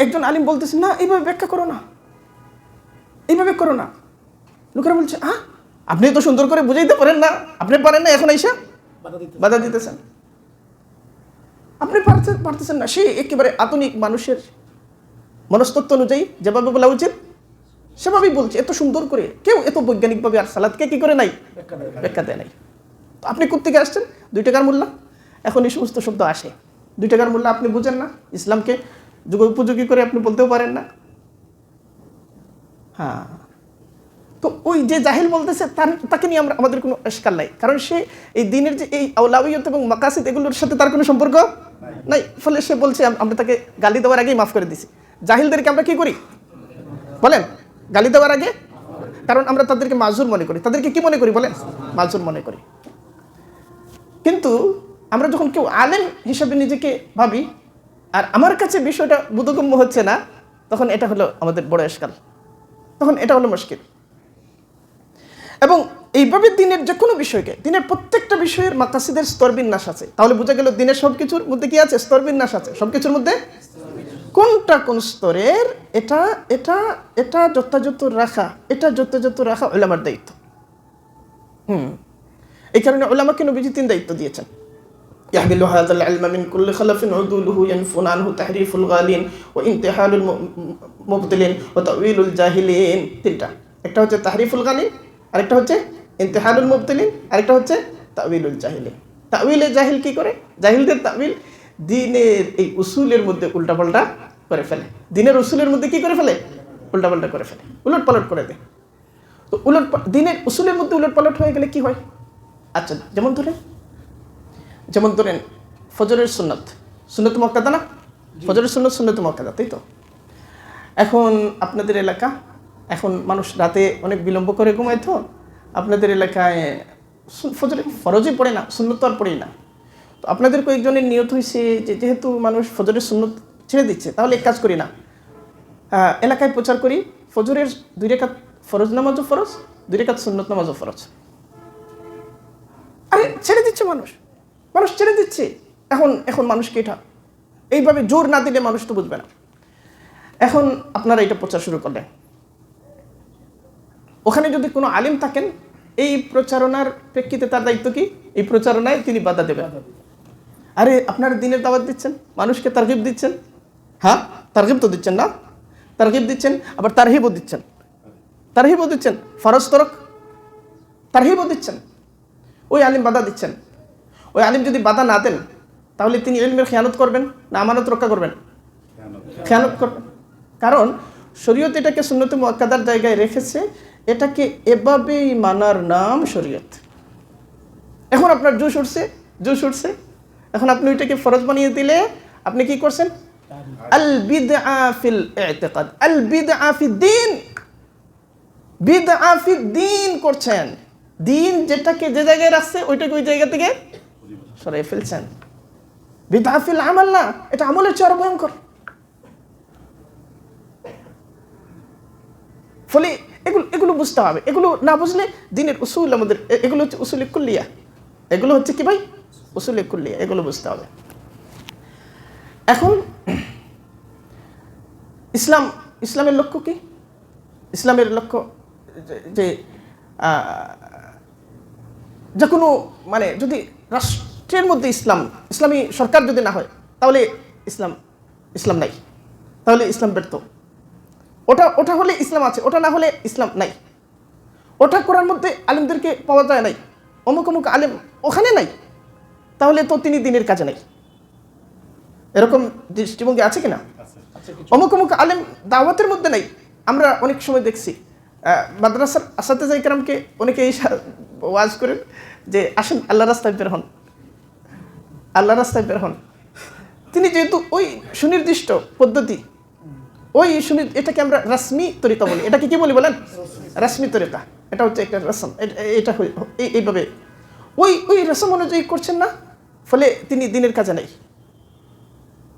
একজন আলিম বলতেছে না এইভাবে ব্যাখ্যা করো না, এইভাবে করো না। লোকেরা বলছে আপনি তো সুন্দর করে বুঝাইতে পারেন না, আপনি পারেন না, এখন এসে বাধা দিতেছেন। আপনি পারতেছেন না। সে একেবারে আধুনিক মানুষের মনস্তত্ব অনুযায়ী যেভাবে বলা উচিত সেভাবেই বলছে, এত সুন্দর করে। কেউ এত বৈজ্ঞানিকভাবে আর সালাদকে কি করে নাই, ব্যাখ্যা দেয় নাই। তো আপনি কোত্থেকে আসছেন? 2 টাকার মূল্য। এখন এই সমস্ত শব্দ আসে, 2 টাকার মূল্য আপনি বুঝেন না, ইসলামকে যুগ উপযোগী করে আপনি বলতেও পারেন না। হ্যাঁ, তো ওই যে জাহিল বলতেছে তাকে নিয়ে আমাদের কোনো এশকাল নাই, কারণ সে এই দিনের যে এই আউলাউইয়ত এবং মাকাসিদ এগুলোর সাথে তার কোনো সম্পর্ক নাই। ফলে সে বলছে আমরা তাকে গালি দেওয়ার আগেই মাফ করে দিছি। জাহিলদেরকে আমরা কি করি বলেন? গালি দেওয়ার আগে, কারণ আমরা তাদেরকে মাজুর মনে করি। তাদেরকে কি মনে করি বলেন? মাজুর মনে করি। কিন্তু আমরা যখন কেউ আলেম হিসাবে নিজেকে ভাবি, আর আমার কাছে বিষয়টা বোধগম্য হচ্ছে না, তখন এটা হলো আমাদের বড় এশকাল, তখন এটা হলো মুশকিল। এবং এইভাবে দিনের যে কোনো বিষয়কে, দিনের প্রত্যেকটা বিষয়ের মাকাসিদের স্তরবিন্যাস আছে। তাহলে বোঝা গেল দিনের সব কিছুর মধ্যে কি আছে? স্তরবিন্যাস আছে। সব কিছুর মধ্যে কোনটা কোন স্তরের, এটা যথাযথ রাখা উলামার দায়িত্ব। এই কারণে উলামাকে নবীজি 3 দায়িত্ব দিয়েছেন। ইয়াহমিলু হাযাল ইলমা মিন কুল্লি খালাফিন উদুলুহু ইয়ানফুন আনহু তাহরিফুল গালিন ওয়া ইনতিহালুল মুবতিলিন ওয়া তাউইলুল জাহিলিন। 3টা। একটা হচ্ছে তাহরিফুল গানি, আরেকটা হচ্ছে ইন্তিহালুল মুবতিলিন, আরেকটা হচ্ছে তাউইলুল জাহিলিন। তাউইলে জাহিল কি করে? জাহিলদের তাউইল দ্বীনের এই উসুলের মধ্যে উল্টাপাল্টা করে ফেলে। দ্বীনের উসুলের মধ্যে কি করে ফেলে? উল্টাপাল্টা করে ফেলে, উলটপালট করে দেয়। তো দ্বীনের উসুলের মধ্যে উলটপালট হয়ে গেলে কি হয়? আচ্ছা, যেমন ধরেন ফজরের সুন্নত মুআক্কাদা না? ফজরের সুন্নত মুআক্কাদা, তাই তো? এখন আপনাদের এলাকা, এখন মানুষ রাতে অনেক বিলম্ব করে ঘুমায়, তো আপনাদের এলাকায় ফরজই পড়ে না, সুন্নত আর পড়েই না। তো আপনাদের কয়েকজনের নিয়ত হয়েছে যে যেহেতু মানুষ ফজরের সুন্নত ছেড়ে দিচ্ছে, তাহলে এক কাজ করি না, এলাকায় প্রচার করি ফজরের 2 রাকাত ফরজ নামাজও ফরজ, 2 রাকাত সুন্নত নামাজও ফরজ। আরে ছেড়ে দিচ্ছে মানুষ ছেড়ে দিচ্ছে। এখন মানুষকে এটা এইভাবে জোর না দিলে মানুষ তো বুঝবে না। এখন আপনারা এটা প্রচার শুরু করলেন, ওখানে যদি কোনো আলিম থাকেন, এই প্রচারণার প্রেক্ষিতে তার দায়িত্ব কি? এই প্রচারণায় তিনি বাধা দেবেন। আরে আপনারা দ্বীনের দাওয়াত দিচ্ছেন, মানুষকে তারগিব দিচ্ছেন, হ্যাঁ তারগিব তো দিচ্ছেন না? তারগিব দিচ্ছেন, আবার তারহিবও দিচ্ছেন, ফরজ তরক তারহিবও দিচ্ছেন। ওই আলিম বাধা দিচ্ছেন। ওই আলিম যদি বাধা না দেন, তাহলে তিনি ইলমের খেয়ানত করবেন না আমানত রক্ষা করবেন? খেয়ানত করবেন। কারণ শরীয়ত এটাকে সুন্নতে মুআক্কাদার জায়গায় রেখেছে, এটাকে এভাবেই মানার নাম শরীয়ত। এখন আপনার জোশ উঠছে, এখন আপনি ওইটাকে ফরজ বানিয়ে দিলে আপনি কি করছেন? আল বিদআ ফিল ইতিকাদ, আল বিদআ ফিদ্দীন, বিদআ ফিদ্দীন করছেন। দিন যেটাকে যে জায়গায় রাখছে ওইটাকে ওই জায়গা থেকে সরিয়ে ফেলছেন। বিদআ ফিল আমাল না, এটা আমলের চেয়ে আরো ভয়ঙ্কর। ফলে এগুলো বুঝতে হবে। এগুলো না বুঝলে দ্বীনের উসুল আমাদের, এগুলো হচ্ছে উসুলে কুল্লিয়া, এগুলো হচ্ছে কি ভাই? উসুলে কুল্লিয়া, এগুলো বুঝতে হবে। এখন ইসলামের লক্ষ্য কি? ইসলামের লক্ষ্য যে যে কোনো মানে যদি রাষ্ট্রের মধ্যে ইসলামী সরকার যদি না হয়, তাহলে ইসলাম নাই, তাহলে ইসলাম ব্যর্থ। ওটা হলে ইসলাম আছে, ওটা না হলে ইসলাম নাই। ওটা করার মধ্যে আলেমদেরকে পাওয়া যায় নাই, অমুক আলেম ওখানে নাই, তাহলে তো তিনি দ্বীনের কাজে নাই। এরকম দৃষ্টিভঙ্গি আছে কিনা? অমুক আলেম দাওয়াতের মধ্যে নাই। আমরা অনেক সময় দেখছি মাদ্রাসার আসাতেজা ইকরামকে অনেকে এই ওয়াজ করেন যে আসেন আল্লাহ রাস্তায় বের হন। তিনি যেহেতু ওই সুনির্দিষ্ট পদ্ধতি, এটাকে আমরা রাসমি তরিকা বলি। এটাকে কি বলি বলেন? রাসমি তরিকা। এটা হচ্ছে একটা রসম, এটা এইভাবে ওই রসম অনুযায়ী করছেন না, ফলে তিনি দ্বীনের কাজে নাই,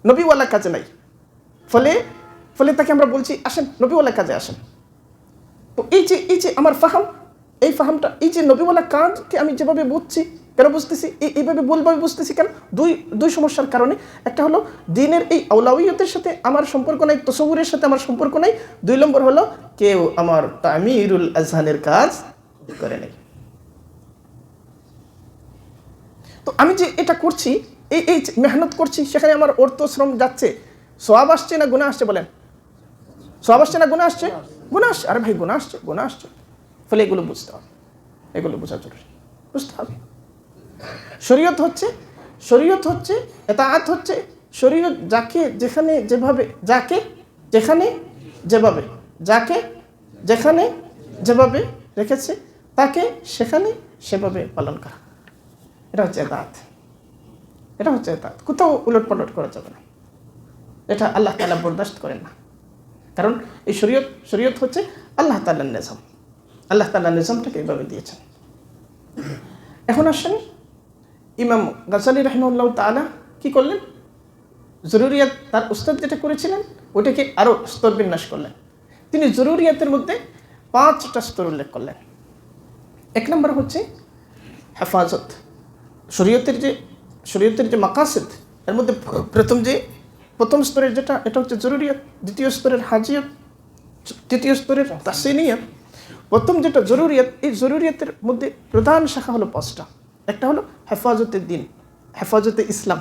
নবীওয়ালা কাজে নাই। ফলে তাকে আমরা বলছি আসেন নবীওয়ালা কাজে আসেন। তো এই যে আমার ফাহামটা, এই যে নবীওয়ালা কাজকে আমি যেভাবে বুঝছি, কেন বুঝতেছি? এইভাবে ভুলভাবে বুঝতেছি কেন? দুই সমস্যার কারণে। একটা হলো দ্বীনের এই আওলাউইয়তের সাথে আমার সম্পর্ক নাই, তসawwুরের সাথে আমার সম্পর্ক নাই। 2 নম্বর হলো কেউ আমার তামিরুল আজহানের কাজ করে নাই। তো আমি যে এটা করছি, এই মেহনত করছি, সেখানে আমার অর্থ শ্রম যাচ্ছে, সওয়াব আসছে না গুনাহ আসছে? বলেন, সওয়াব আসছে না গুনাহ আসছে? গুনাহ আসছে। আরে ভাই গুনাহ আসছে। ফলে এগুলো বুঝতে হবে, এগুলো বোঝা জরুরি, বুঝতে হবে। শরীয়ত হচ্ছে ইতাআত হচ্ছে শরীয়ত যাকে যেখানে যেভাবে, যাকে যেখানে যেভাবে রেখেছে তাকে সেখানে সেভাবে পালন করা। এটা হচ্ছে ইতাআত। কোথাও উলটপালট করা যাবে না। এটা আল্লাহ তাআলা বরদাস্ত করেন না। কারণ এই শরীয়ত হচ্ছে আল্লাহ তাআলার নিজাম। আল্লাহ তাআলা নিজামটাকে এইভাবে দিয়েছেন। এখন আসেন ইমাম গাজ্জালী রাহিমাহুল্লাহ তাআলা কি করলেন? জরুরিয়াত, তার উস্তাদ যেটা করেছিলেন ওইটাকে আরও স্তর বিন্যাস করলেন। তিনি জরুরিয়াতের মধ্যে 5টা স্তর উল্লেখ করলেন। 1 নম্বর হচ্ছে হেফাজত। শরীয়তের যে মাকাসিদ, এর মধ্যে প্রথম স্তরের যেটা, এটা হচ্ছে জরুরিয়াত। দ্বিতীয় স্তরের হাজিয়াত, তৃতীয় স্তরের তাহসিনিয়াত। প্রথম যেটা জরুরিয়াত, এই জরুরিয়াতের মধ্যে প্রধান শাখা হলো 5টা। একটা হলো হেফাজতে দ্বীন, হেফাজতে ইসলাম।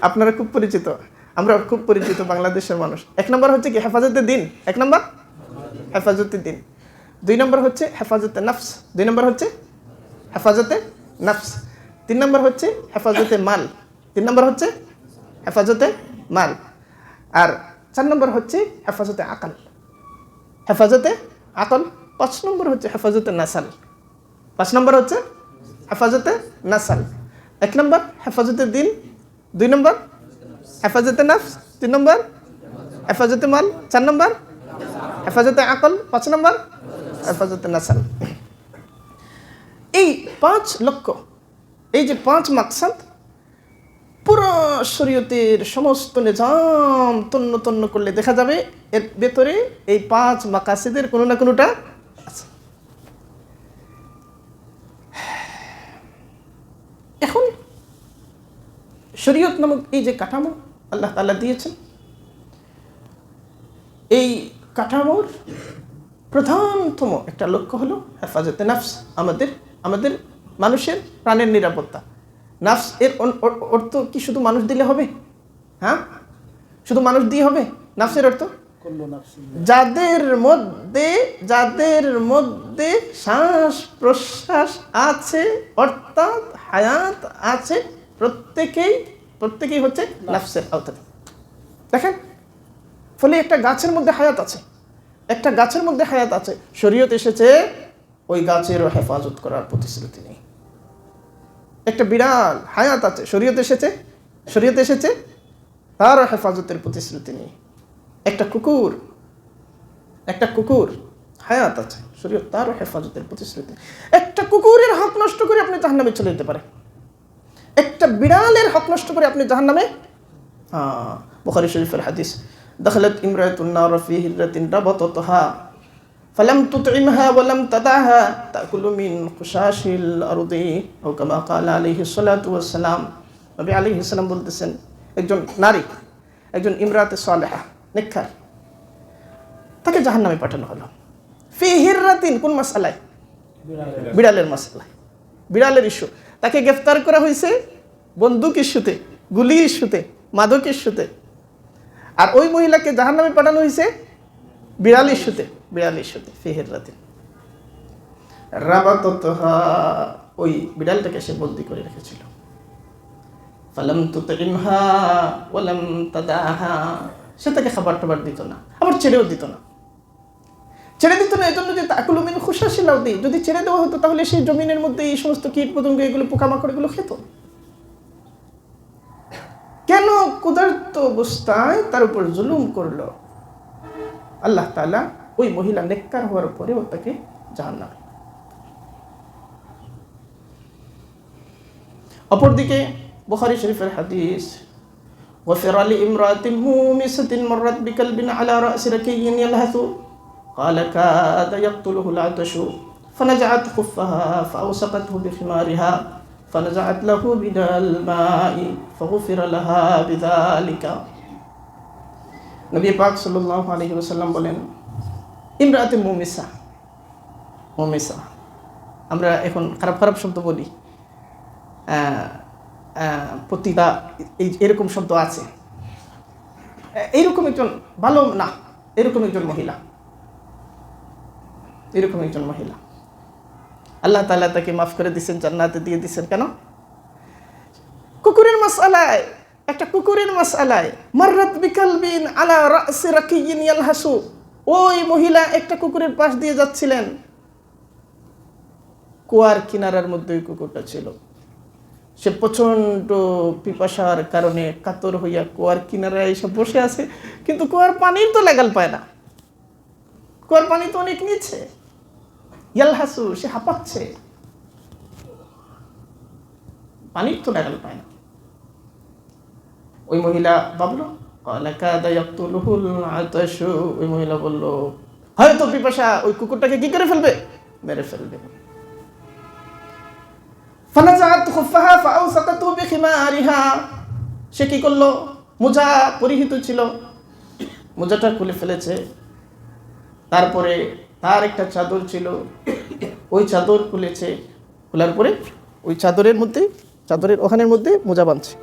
আপনারা খুব পরিচিত, আমরা খুব পরিচিত বাংলাদেশের মানুষ। 1 নম্বর হচ্ছে কি? হেফাজতে দ্বীন। 1 নম্বর হেফাজতে দ্বীন। 2 নম্বর হচ্ছে হেফাজতে নফস, 2 নম্বর হচ্ছে হেফাজতে নফস, 3 নম্বর হচ্ছে হেফাজতে মাল, 3 নম্বর হচ্ছে হেফাজতে মাল, আর 4 নম্বর হচ্ছে হেফাজতে আকল, হেফাজতে আকল। 5 নম্বর হচ্ছে হেফাজতে নাসাল, 5 নম্বর হচ্ছে হেফাজতে নাসাল। 1 নম্বর হেফাজতে দিন, 2 নম্বর হেফাজতে নফস, 3 নম্বর হেফাজতে মাল, 4 নম্বর হেফাজতে আকল, 5 নম্বর হেফাজতে নাসাল। এই 5 লক্ষ্য, এই যে 5 মাকসাদ, পুরো শরীয়তের সমস্ত নিজাম তন্ন তন্ন করলে দেখা যাবে এর ভেতরে এই 5 মাকাসিদের কোনো না কোনোটা আছে। এখন শরীয়ত নামক এই যে কাঠামো আল্লাহ তাআলা দিয়েছেন, এই কাঠামোর প্রধানতম একটা লক্ষ্য হলো হেফাজতে নফস, আমাদের মানুষের প্রাণের নিরাপত্তা। নফস এর অর্থ কি শুধু মানুষ দিলে হবে? হ্যাঁ, শুধু মানুষ দিয়ে হবে? নফসের অর্থ যাদের মধ্যে শ্বাস প্রশ্বাস আছে, অর্থাৎ হায়াত আছে, প্রত্যেকেই হচ্ছে নফসের আওতায়। দেখেন, ফলে একটা গাছের মধ্যে হায়াত আছে, একটা গাছের মধ্যে হায়াত আছে, শরীয়ত এসেছে ওই গাছেরও হেফাজত করার প্রতিশ্রুতি নেই। একটা বিড়াল হায়াত আছে, শরীয়ত এসেছে তারও হেফাজতের প্রতিশ্রুতি নেই। একটা কুকুর হায়াত আছে, শরীয়ত তারও হেফাজতের প্রতিশ্রুতি। একটা কুকুরের হক নষ্ট করে আপনি জাহান্নামে চলে যেতে পারেন, একটা বিড়ালের হক নষ্ট করে আপনি জাহান্নামে। বুখারী শরীফের হাদিস, দখলত ইমরাতুন নার ফি হিররাতিন রাবাতাতহা ফালাম তুতইমহা ওয়া লাম তাদাহা তাকুলু মিন খুশাশিল আরদি, ও কামা ক্বালা আলাইহিস সালাতু ওয়াস সালাম। নবী আলাইহিস সালাম বলতেছেন, একজন নারী, একজন ইমরাতে সালেহা, নেককার, তাকে জাহান্নামে পাঠানো হলো। ফি হিররাতিন, কোন মাসআলায়? বিড়ালের মাসআলায়, বিড়ালের ইস্যু। তাকে গ্রেফতার করা হয়েছে বন্দুক ইস্যুতে, গুলি ইস্যুতে, মাদক ইস্যুতে। আর ওই মহিলাকে জাহান্নামে পাঠানো হয়েছে বিড়াল ইস্যুতে। ফি হিররাতিন রাবাতাতহা, ওই বিড়ালটাকে সে বন্দী করে রেখেছিল। ফালাম তুতইমহা ওয়া লাম তাদাহা, সে তাকে খাবার টাবার দিত না, আবার ছেড়ে দিত না। এজন্য যে তাকুলু মিন খুশাশিল আরদি, যদি ছেড়ে দেওয়া হতো তাহলে সেই জমিনের মধ্যে এই সমস্ত কীট পতঙ্গ, এগুলো পোকামাকড় এগুলো খেত। কেন ক্ষুধার্ত অবস্থায় তার উপর জুলুম করলো? আল্লাহ তাআলা ওই মহিলা নেককার হওয়ার পরেও তাকে জাহান্নামে। অপরদিকে বুখারী শরীফের হাদিস, ওয়াফির আলি ইমরাতিন মুমিসাতিন মাররাত বিকালবিন আলা রাসি রাকিয়িন ইয়ালহাসু قال كاد يقتله العطش فنزعت خفها فأوسقته بخمارها فنزعت له من الماء فغفر لها بذلك। নবী পাক সাল্লাল্লাহু আলাইহি ওয়াসাল্লাম বলেন, ইমরাতে মুমিসা, আমরা এখন খারাপ শব্দ বলি, পতিতা, এরকম শব্দ আছে। এইরকম একজন ভালো না, এরকম একজন মহিলা আল্লাহ তাআলা তাকে মাফ করে দিয়েছেন, জান্নাতে দিয়ে দিয়েছেন। কেন? একটা কুকুরের মাসআলায় মাররাত বিকালবিন আলা রাসি রাকিয়িন ইয়ালহাসু, ওই মহিলা একটা কুকুরের পাশ দিয়ে যাচ্ছিলেন, কুয়ার কিনারার মধ্যে ওই কুকুরটা ছিল। সে প্রচন্ড পিপাসার কারণে কাতর হইয়া কুয়ার কিনারায় এসে বসে আছে, কিন্তু কুয়ার পানির তো লাগাল পায় না, কুয়ার পানি তো অনেক নিচে। ইয়ালহাসু, সে হাঁপাচ্ছে, পানির তো লাগাল পায় না। ওই মহিলা ভাবলো, ওই মহিলা বলল, হয়তো পিপাসা ওই কুকুরটাকে কি করে ফেলবে, মেরে ফেলবে। সে কি করলো, মোজা পরিহিত ছিল, মোজাটা খুলে ফেলেছে। তারপরে তার একটা চাদর ছিল, ওই চাদর খুলেছে, খোলার পরে ওই চাদরের ওখানের মধ্যে মোজা বাঁধছে,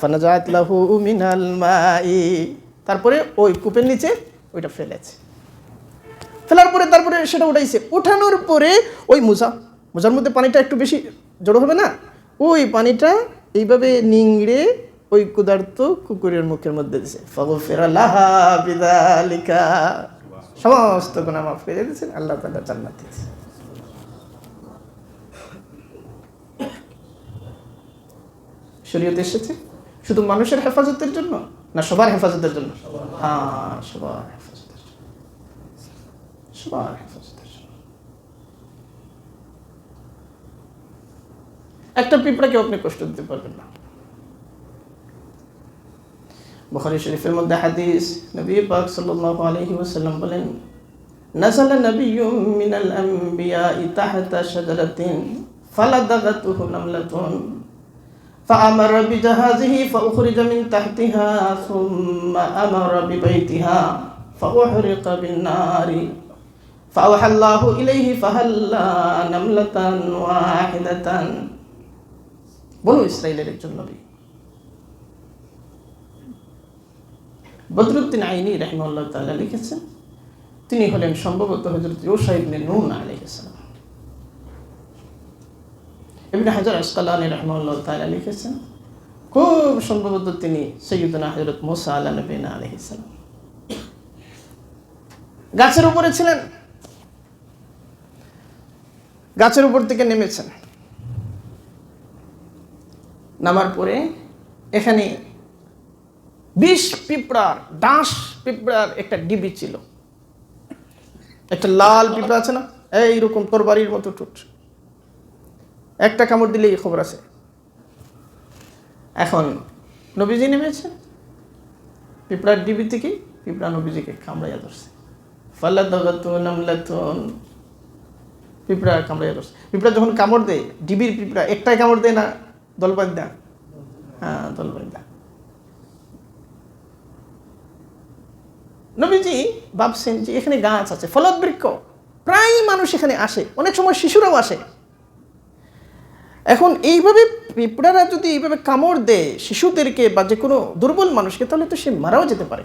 ফানাজাত লাহু মিনাল মাই, তারপরে ওই কূপের নিচে ওইটা ফেলেছে। ফেলার পরে তারপরে সেটা উঠাইছে, উঠানোর পরে ওই মোজার মধ্যে পানিটা একটু বেশি জড়ো হবে না, ওই পানিটা এইভাবে নিংড়ে ওই ক্ষুধার্ত কুকুরের মুখের মধ্যে দিছে। ফাগফিরা লাহা বিযালিকা, সমস্ত গুনাহ মাফ করে দিয়েছেন, আল্লাহ তাআলা জান্নাত দিয়েছে। শরীয়ত এসেছে শুধু মানুষের হেফাজতের জন্য না সবার হেফাজতের জন্য? হ্যাঁ, সবার হেফাজতের জন্য, সবার হেফাজতের জন্য। একটা পিঁপড়াকে আপনি কষ্ট দিতে পারবেন না। বুখারী শরীফের মধ্যে হাদিস, নবী পাক সাল্লাল্লাহু আলাইহি ওয়াসাল্লাম বলেন, নাযালা নাবিয়্যুম মিনাল আমবিয়া'i তাহতা শাজারাতিন ফালাদাগাতুহু নামলাতুন فأمر بجهازه فأخرج من تحتها ثم أمر ببيتها فأحرق بالنار فأوحى الله إليه فهلّا نملة واحدة। বনু ইসরাইলের একজন নবী বদরুদ্দিন আইনি রাহিমাহুল্লাহ তাআলা লিখেছেন, তিনি হলেন সম্ভবত হযরত ইউশা ইবনে নুন আলাইহিস সালাম। ইবনে হাজার আসকালানী রাহিমাহুল্লাহ তাআলা লিখেছেন, খুব সম্ভবত তিনি সাইয়্যিদুনা হযরত মুসা আলাইহিস সালাম। গাছের উপরে ছিলেন, গাছের উপর থেকে নেমেছেন, নামার পরে এখানে 20 পিঁপড়ার, ডাঁশ পিঁপড়ার একটা ডিবি ছিল। একটা লাল পিঁপড়া আছে না, এইরকম তরবারির মতো ঠোঁট, একটা কামড় দিলেই খবর আছে। এখন নবীজি নেমেছেন, পিঁপড়ার ডিবি থেকে পিঁপড়া নবীজিকে কামড়াইয়া ধরছে। ফালাদাগাতু নামলাতুন, পিঁপড়া কামড়াইয়া ধরছে। পিঁপড়া যখন কামড় দেয়, ডিবির পিঁপড়া একটাই কামড় দেয় না, দলবান্ধা? হ্যাঁ, দলবান্ধা। নবীজি ভাবছেন যে এখানে গাছ আছে, ফলত বৃক্ষ, প্রায় মানুষ এখানে আসে, অনেক সময় শিশুরাও আসে। এখন এইভাবে পিঁপড়ারা যদি এইভাবে কামড় দেয় শিশুদেরকে বা যে কোনো দুর্বল মানুষকে, তাহলে তো সে মারাও যেতে পারে।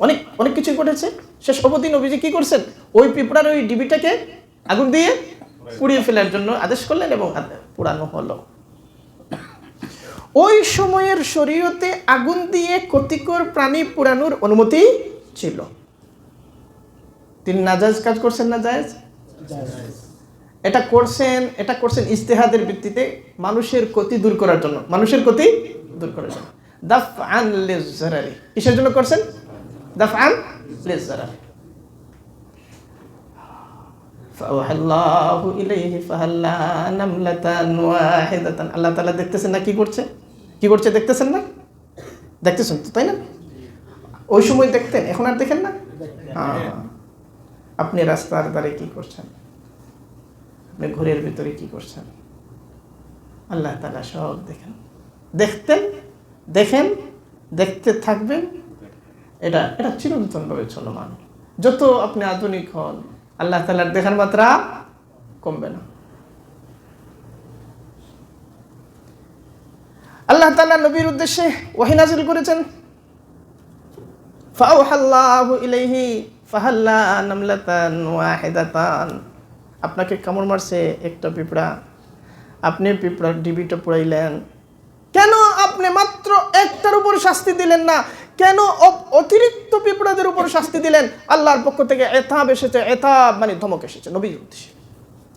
অনেক অনেক কিছুই ঘটেছে। শেষ অবধি নবীজি কি করছেন, ওই পিঁপড়ার ওই ডিবিটাকে আগুন দিয়ে পুড়িয়ে ফেলার জন্য আদেশ করলেন এবং পোড়ানো হলো। ওই সময়ের শরীয়তে আগুন দিয়ে ক্ষতিকর প্রাণী পোড়ানোর অনুমতি ছিল। তিনি নাজায়েজ কাজ করছেন না জায়েজ? এটা করছেন ইজতিহাদের ভিত্তিতে, মানুষের ক্ষতি দূর করার জন্য, মানুষের ক্ষতি দূর করার জন্য। দাফআন লিজ-যারারি, কিসের জন্য করছেন? দাফআন লিজ-যারারি। ফাআওহাল্লাহু ইলাইহি ফাহাল্লা নামলাতান ওয়াহিদাতান। আল্লাহ তাআলা দেখতেছেন না কি করছে, কি করছে দেখতেছেন না? দেখতেছেন তো, তাই না? ওই সময় দেখতেন, এখন আর দেখেন না? আপনি রাস্তার ধারে কি করছেন, আপনি ঘরের ভিতরে কি করছেন, আল্লাহ তাআলা সব দেখেন, দেখেন, দেখতে থাকবেন। এটা চিরন্তনভাবে চলমান। যত আপনি আধুনিক হন, আল্লাহ তাআলার দেখার মাত্রা কমবে না। আল্লাহ তাআলা নবীর উদ্দেশ্যে ওহী নাযিল করেছেন, ফাআওহাল্লাহু ইলাইহি ফাহাল্লা নামলাতান ওয়াহিদাতান। আপনাকে কামড় মারছে একটা পিঁপড়া, আপনি পিঁপড়ার ডিবিটা পোড়াইলেন। কেন আপনি মাত্র একটার উপর শাস্তি দিলেন না, কেন অতিরিক্ত পিঁপড়াদের উপর শাস্তি দিলেন? আল্লাহর পক্ষ থেকে এতাব এসেছে, এতাব মানে ধমক এসেছে নবীর উদ্দেশ্যে।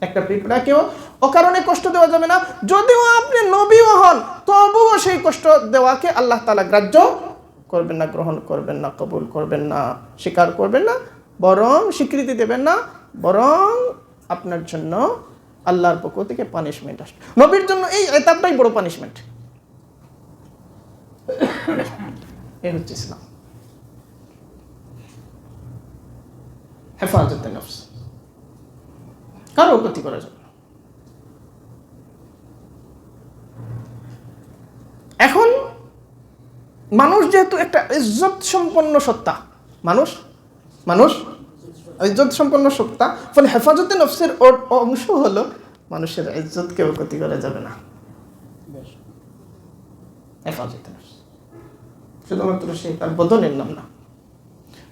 একটা পিঁপড়াকেও অকারণে কষ্ট দেওয়া যাবে না, যদিও আপনি নবীও হন, তবুও সেই কষ্ট দেওয়াকে আল্লাহ তাআলা গ্রাহ্য করবেন না, গ্রহণ করবেন না, কবুল করবেন না, স্বীকার করবেন না, বরং স্বীকৃতি দেবেন না, বরং আপনার জন্য আল্লাহর পক্ষ থেকে পানিশমেন্ট আসবে। নবীর জন্য এই এতাবটাই বড় পানিশমেন্ট। এই হচ্ছে ইসলাম, হেফাজতে নফস, কারো ক্ষতি করা যাবে না। এখন মানুষ যেহেতু একটা ইজ্জত সম্পন্ন সত্তা, মানুষ ইজ্জত সম্পন্ন সত্তা, ফলে হেফাজতে নফসের অংশ হলো মানুষের ইজ্জতকেও ক্ষতি করা যাবে না। হেফাজতে নফস। শুধুমাত্র সে তার বদনের নাম না।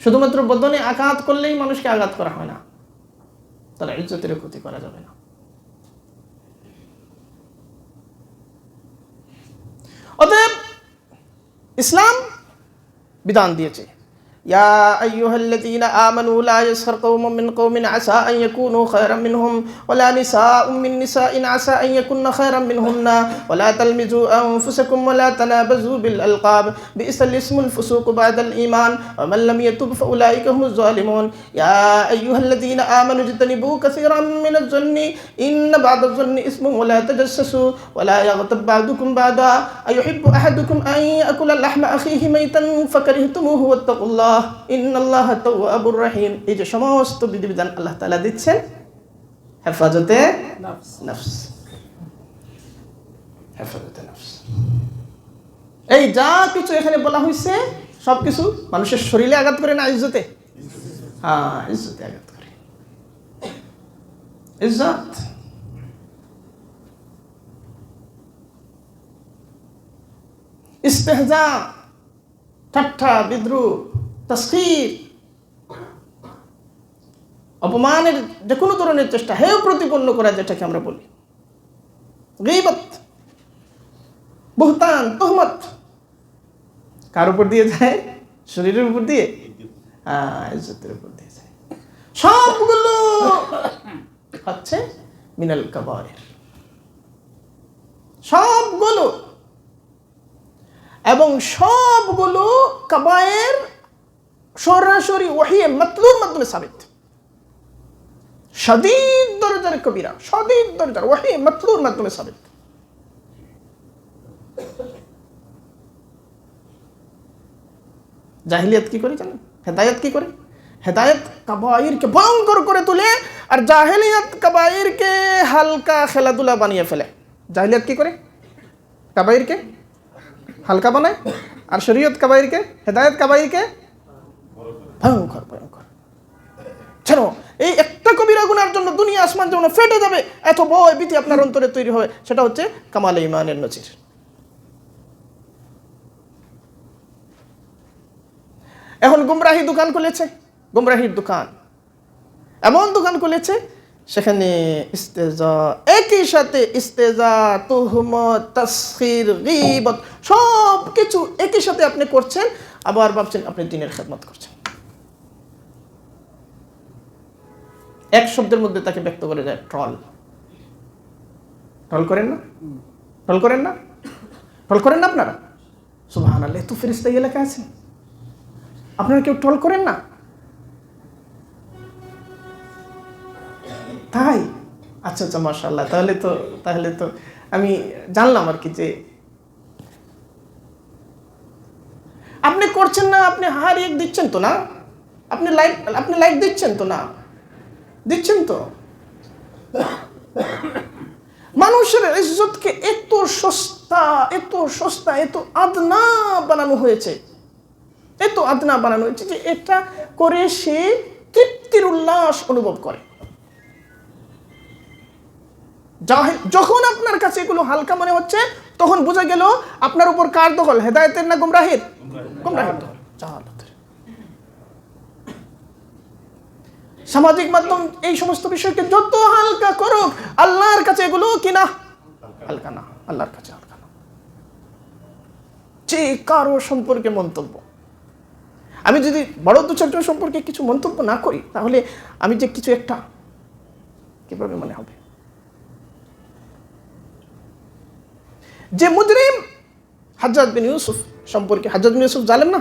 শুধুমাত্র বদনে আঘাত করলেই মানুষকে আঘাত করা হয় না, তার ইজ্জতের ক্ষতি করা যাবে না। অতএব ইসলাম বিধান দিয়েছে, ইয়া আইয়ুহাল্লাযীনা আমানু লা ইয়াসখার কওমুম মিন কওমিন আসা আন ইয়াকুনু খায়রাম মিনহুম ওয়া লা নিসাউম মিন নিসাইন আসা আন ইয়াকুননা খায়রাম মিনহুন্না ওয়া লা তালমিজু আনফুসাকুম ওয়া লা তানাবাযু বিল আলকাব বিইসাল ইসমুল ফুসুকু বা'দাল ঈমান ওয়া মান লাম ইয়াতুব ফাউলাইকা হুমুজ জালিমুন। ইয়া আইয়ুহাল্লাযীনা আমানু ইজতানিবু কাসীরাম মিনাজ জন্নি ইন্না বা'দাজ জন্নি ইসমুন ওয়া লা তাজাসসাসু ওয়া লা ইয়াগতাব বা'দুকুম বা'দা আইয়ুহিব্বু আহাদুকুম আন ইয়াকুলা লাহমা আখিহি মাইতান ফাকারিহতুমুহু ওয়াত্তাকুল্লাহ ইন্নাল্লাহা তাওয়াবুর রহিম। এই যে সমস্ত বিধিবিধান আল্লাহ তাআলা দিচ্ছেন হেফাজতে নফস, হেফাজতে নফস। এই যা কিছু এখানে বলা হয়েছে সবকিছু মানুষের শরীরে আঘাত করে না ইজ্জতে? হ্যাঁ, ইজ্জতে আঘাত করে। ইজ্জত ইস্তেহজা, ঠাট্টা, বিদ্রুপ, তাসখীর, অপমানের যে কোনো ধরনের চেষ্টা, হেয় প্রতিপন্ন করা, যেটাকে আমরা বলি গীবত, বুহতান, তুহমত, কার উপর দিয়ে যায়? শরীরের উপর দিয়ে, ইজ্জতের উপর দিয়ে যায়। সবগুলো হচ্ছে মিনাল কাবায়ের, সবগুলো, এবং সবগুলো কাবায়ের সরাসরি ওহী মাতলুর মাধ্যমে সাবিত। শাদীদ দরজার কবিরা, শাদীদ দরজার ওহী মাতলুর মাধ্যমে সাবিত। জাহিলিয়াত কি করে জানেন? হেদায়েত কি করে? হেদায়েত কাবায়েরকে ভয়ঙ্কর করে তোলে, আর জাহিলিয়াত কাবায়েরকে হালকা খেলাধুলা বানিয়ে ফেলে। জাহিলিয়াত কি করে? কাবায়েরকে হালকা বানায়, আর শরীয়ত কাবায়েরকে, হেদায়েত কাবায়েরকে ভয়ঙ্কর ভয়ঙ্কর। জানো, এই একটা কবিরা গুনার জন্য দুনিয়া আসমান যেমন ফেটে যাবে, এত ভয় ভীতি আপনার অন্তরে তৈরি হবে, সেটা হচ্ছে কামালে ঈমানের নজির। এখন গুমরাহি দোকান খুলেছে, গুমরাহির দোকান, এমন দোকান খুলেছে সেখানে ইস্তেজা, একই সাথে ইস্তেজা, তুহমত, তাসখীর, গীবত সব কিছু একই সাথে আপনি করছেন, আবার ভাবছেন আপনি দ্বীনের খেদমত করছেন। এক শব্দের মধ্যে তাকে ব্যক্ত করে যায় ট্রল। ট্রল করেন না? ট্রল করেন না? ট্রল করেন না আপনারা? সুবহানাল্লাহ, এত ফেরেশতা এই এলাকায় আছে, আপনারা কেউ ট্রল করেন না? তাই? আচ্ছা আচ্ছা, মাশাআল্লাহ। তাহলে তো আমি জানলাম আর কি, যে আপনি করছেন না, আপনি হারিয়ে দিচ্ছেন তো না, আপনি লাইক দিচ্ছেন তো না? দিচ্ছেন তো। মানুষের ইজ্জতকে এত সস্তা, এত সস্তা, এত আদনা বানানো হয়েছে, এত আদনা বানানো হয়েছে যে এটা করে সে তৃপ্তির উল্লাস অনুভব করে। যখন আপনার কাছে এগুলো হালকা মনে হচ্ছে, তখন বোঝা গেল আপনার উপর কার দখল, হেদায়েতের না গুমরাহির? গুমরাহির দখল। সামাজিক মাধ্যম এই সমস্ত বিষয়কে যত হালকা করুক, আল্লাহর কাছে এগুলো কিনা হালকা না, আল্লাহর কাছে হালকা না। যে কারো সম্পর্কে মন্তব্য, আমি যদি বড় দু চারজন সম্পর্কে কিছু মন্তব্য না করি, তাহলে আমি যে কিছু একটা কিভাবে মনে হবে? যে মুজরিম হাজ্জাজ বিন ইউসুফ সম্পর্কে, হাজ্জাজ বিন ইউসুফ জালেম না?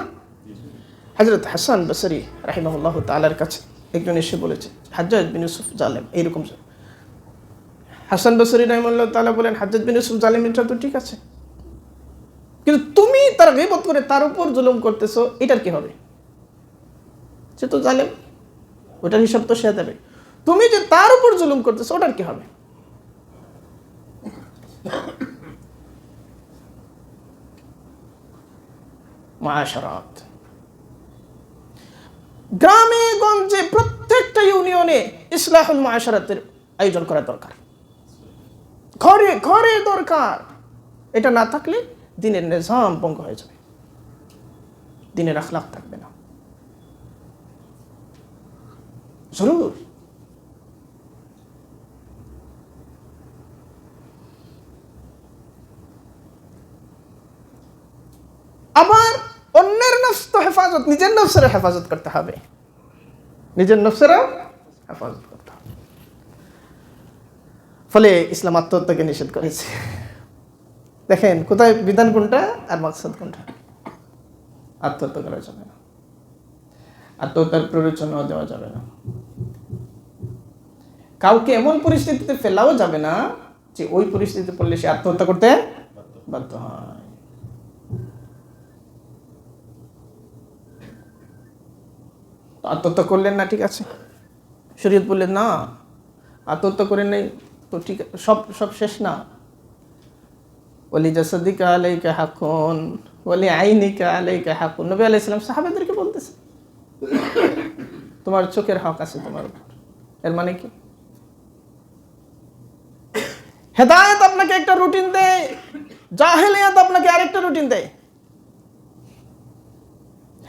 হযরত হাসান বসরি রাহিমাহুল্লাহ তাআলার কাছে একজন এসে বলেছে হাজ্জাজ বিন ইউসুফ জালেম, এইরকম। হাসান বসরি রাহিমাহুল্লাহ তাআলা বলেন, হাজ্জাজ বিন ইউসুফ জালেম, এটা তো ঠিক আছে, কিন্তু তুমি তার গীবত করে তার উপর জুলুম করতেছো, এটার কি হবে? সে তো জালেম, ওটার হিসাব তো সে দেবে। তুমি যে তার উপর জুলুম করতেছো, ওটার কি হবে? মুআশারাত, গ্রামে গঞ্জে প্রত্যেকটা ইউনিয়নে ইসলাহুল মুআশারাতের আয়োজন করা দরকার, ঘরে ঘরে দরকার। এটা না থাকলে দ্বীনের নিজাম ভঙ্গ হয়ে যাবে। দিনের আখলাক থাকবে না। জরুর। আবার অন্যের নফস তো হেফাজত, নিজের নফসের হেফাজত করতে হবে, নিজের নফসেরও হেফাজত করতে হবে। ফলে ইসলাম আত্মহত্যাকে নিষেধ করেছে। দেখেন কোথায় বিধান কোনটা আর মাকসাদ কোনটা। আত্মহত্যা করা যাবে না, আত্মহত্যার প্ররোচনাও দেওয়া যাবে না, কাউকে এমন পরিস্থিতিতে ফেলাও যাবে না যে ওই পরিস্থিতিতে পড়লে সে আত্মহত্যা করতে বাধ্য হয়। আত্মহত্যা করলেন না, ঠিক আছে, শরীয়ত বললেন না আত্মহত্যা করেন নাই তো ঠিক, সব শেষ না। ওয়ালি জাসাদিকা আলাইকা হাকুন ওয়ালি আইনিকা আলাইকা হাকুন, নবী আলাইহিস সালাম সাহাবাদেরকে বলতেছে তোমার চোখের হক আছে তোমার উপর। এর মানে কি? হেদায়েত আপনাকে একটা রুটিন দেয়, জাহেলিয়াত আপনাকে আরেকটা রুটিন দেয়।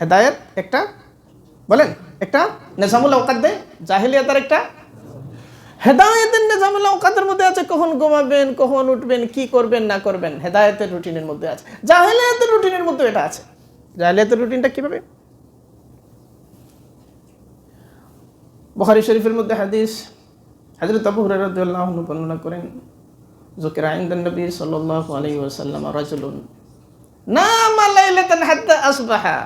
হেদায়েত একটা, বলেন, একটা নিজামুল আওকাত দেয়, জাহেলিয়াতের একটা। হেদায়েতের নিজামুল আওকাতের মধ্যে আছে কখন ঘুমাবেন, কখন উঠবেন, কি করবেন না করবেন, হেদায়েতের রুটিনের মধ্যে আছে। জাহেলিয়াতের রুটিনের মধ্যে এটা আছে। জাহেলিয়াতের রুটিনটা কিভাবে? বুখারী শরীফের মধ্যে হাদিস, হযরত আবু হুরায়রা রাদিয়াল্লাহু আনহু বর্ণনা করেন, যুকিরা ইনদান নবী সাল্লাল্লাহু আলাইহি ওয়াসাল্লাম রাজুলুন নামা লাইলাতান হাত্তা আসবাহা।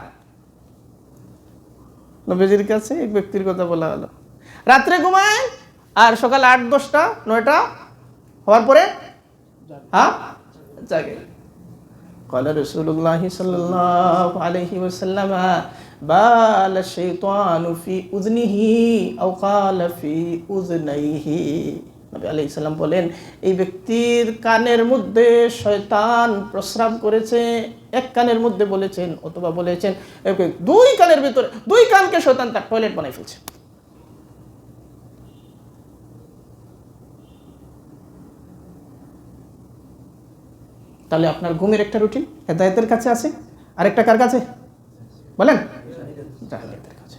নবীজির কাছে এক ব্যক্তির কথা বলা হলো, রাত্রে ঘুমায় আর সকাল 8, 10টা 9টা হওয়ার পরে জাগে। قال رسول الله صلى الله عليه وسلم بال الشيطان في اذنه او قال في اذنيه। নবী আলাইহিস সালাম বলেন, এই ব্যক্তির কানের মধ্যে শয়তান প্রস্রাব করেছে। এক কানের মধ্যে বলেছেন অথবা বলেছেন দুই কানের ভিতরে, দুই কানকে শয়তান তার টয়লেট বানাই ফেলছে। তাহলে আপনার ঘুমের একটা রুটিন হেদায়েতের কাছে আছে, আরেকটা কার কাছে বলেন? জাহেলিয়াতের কাছে।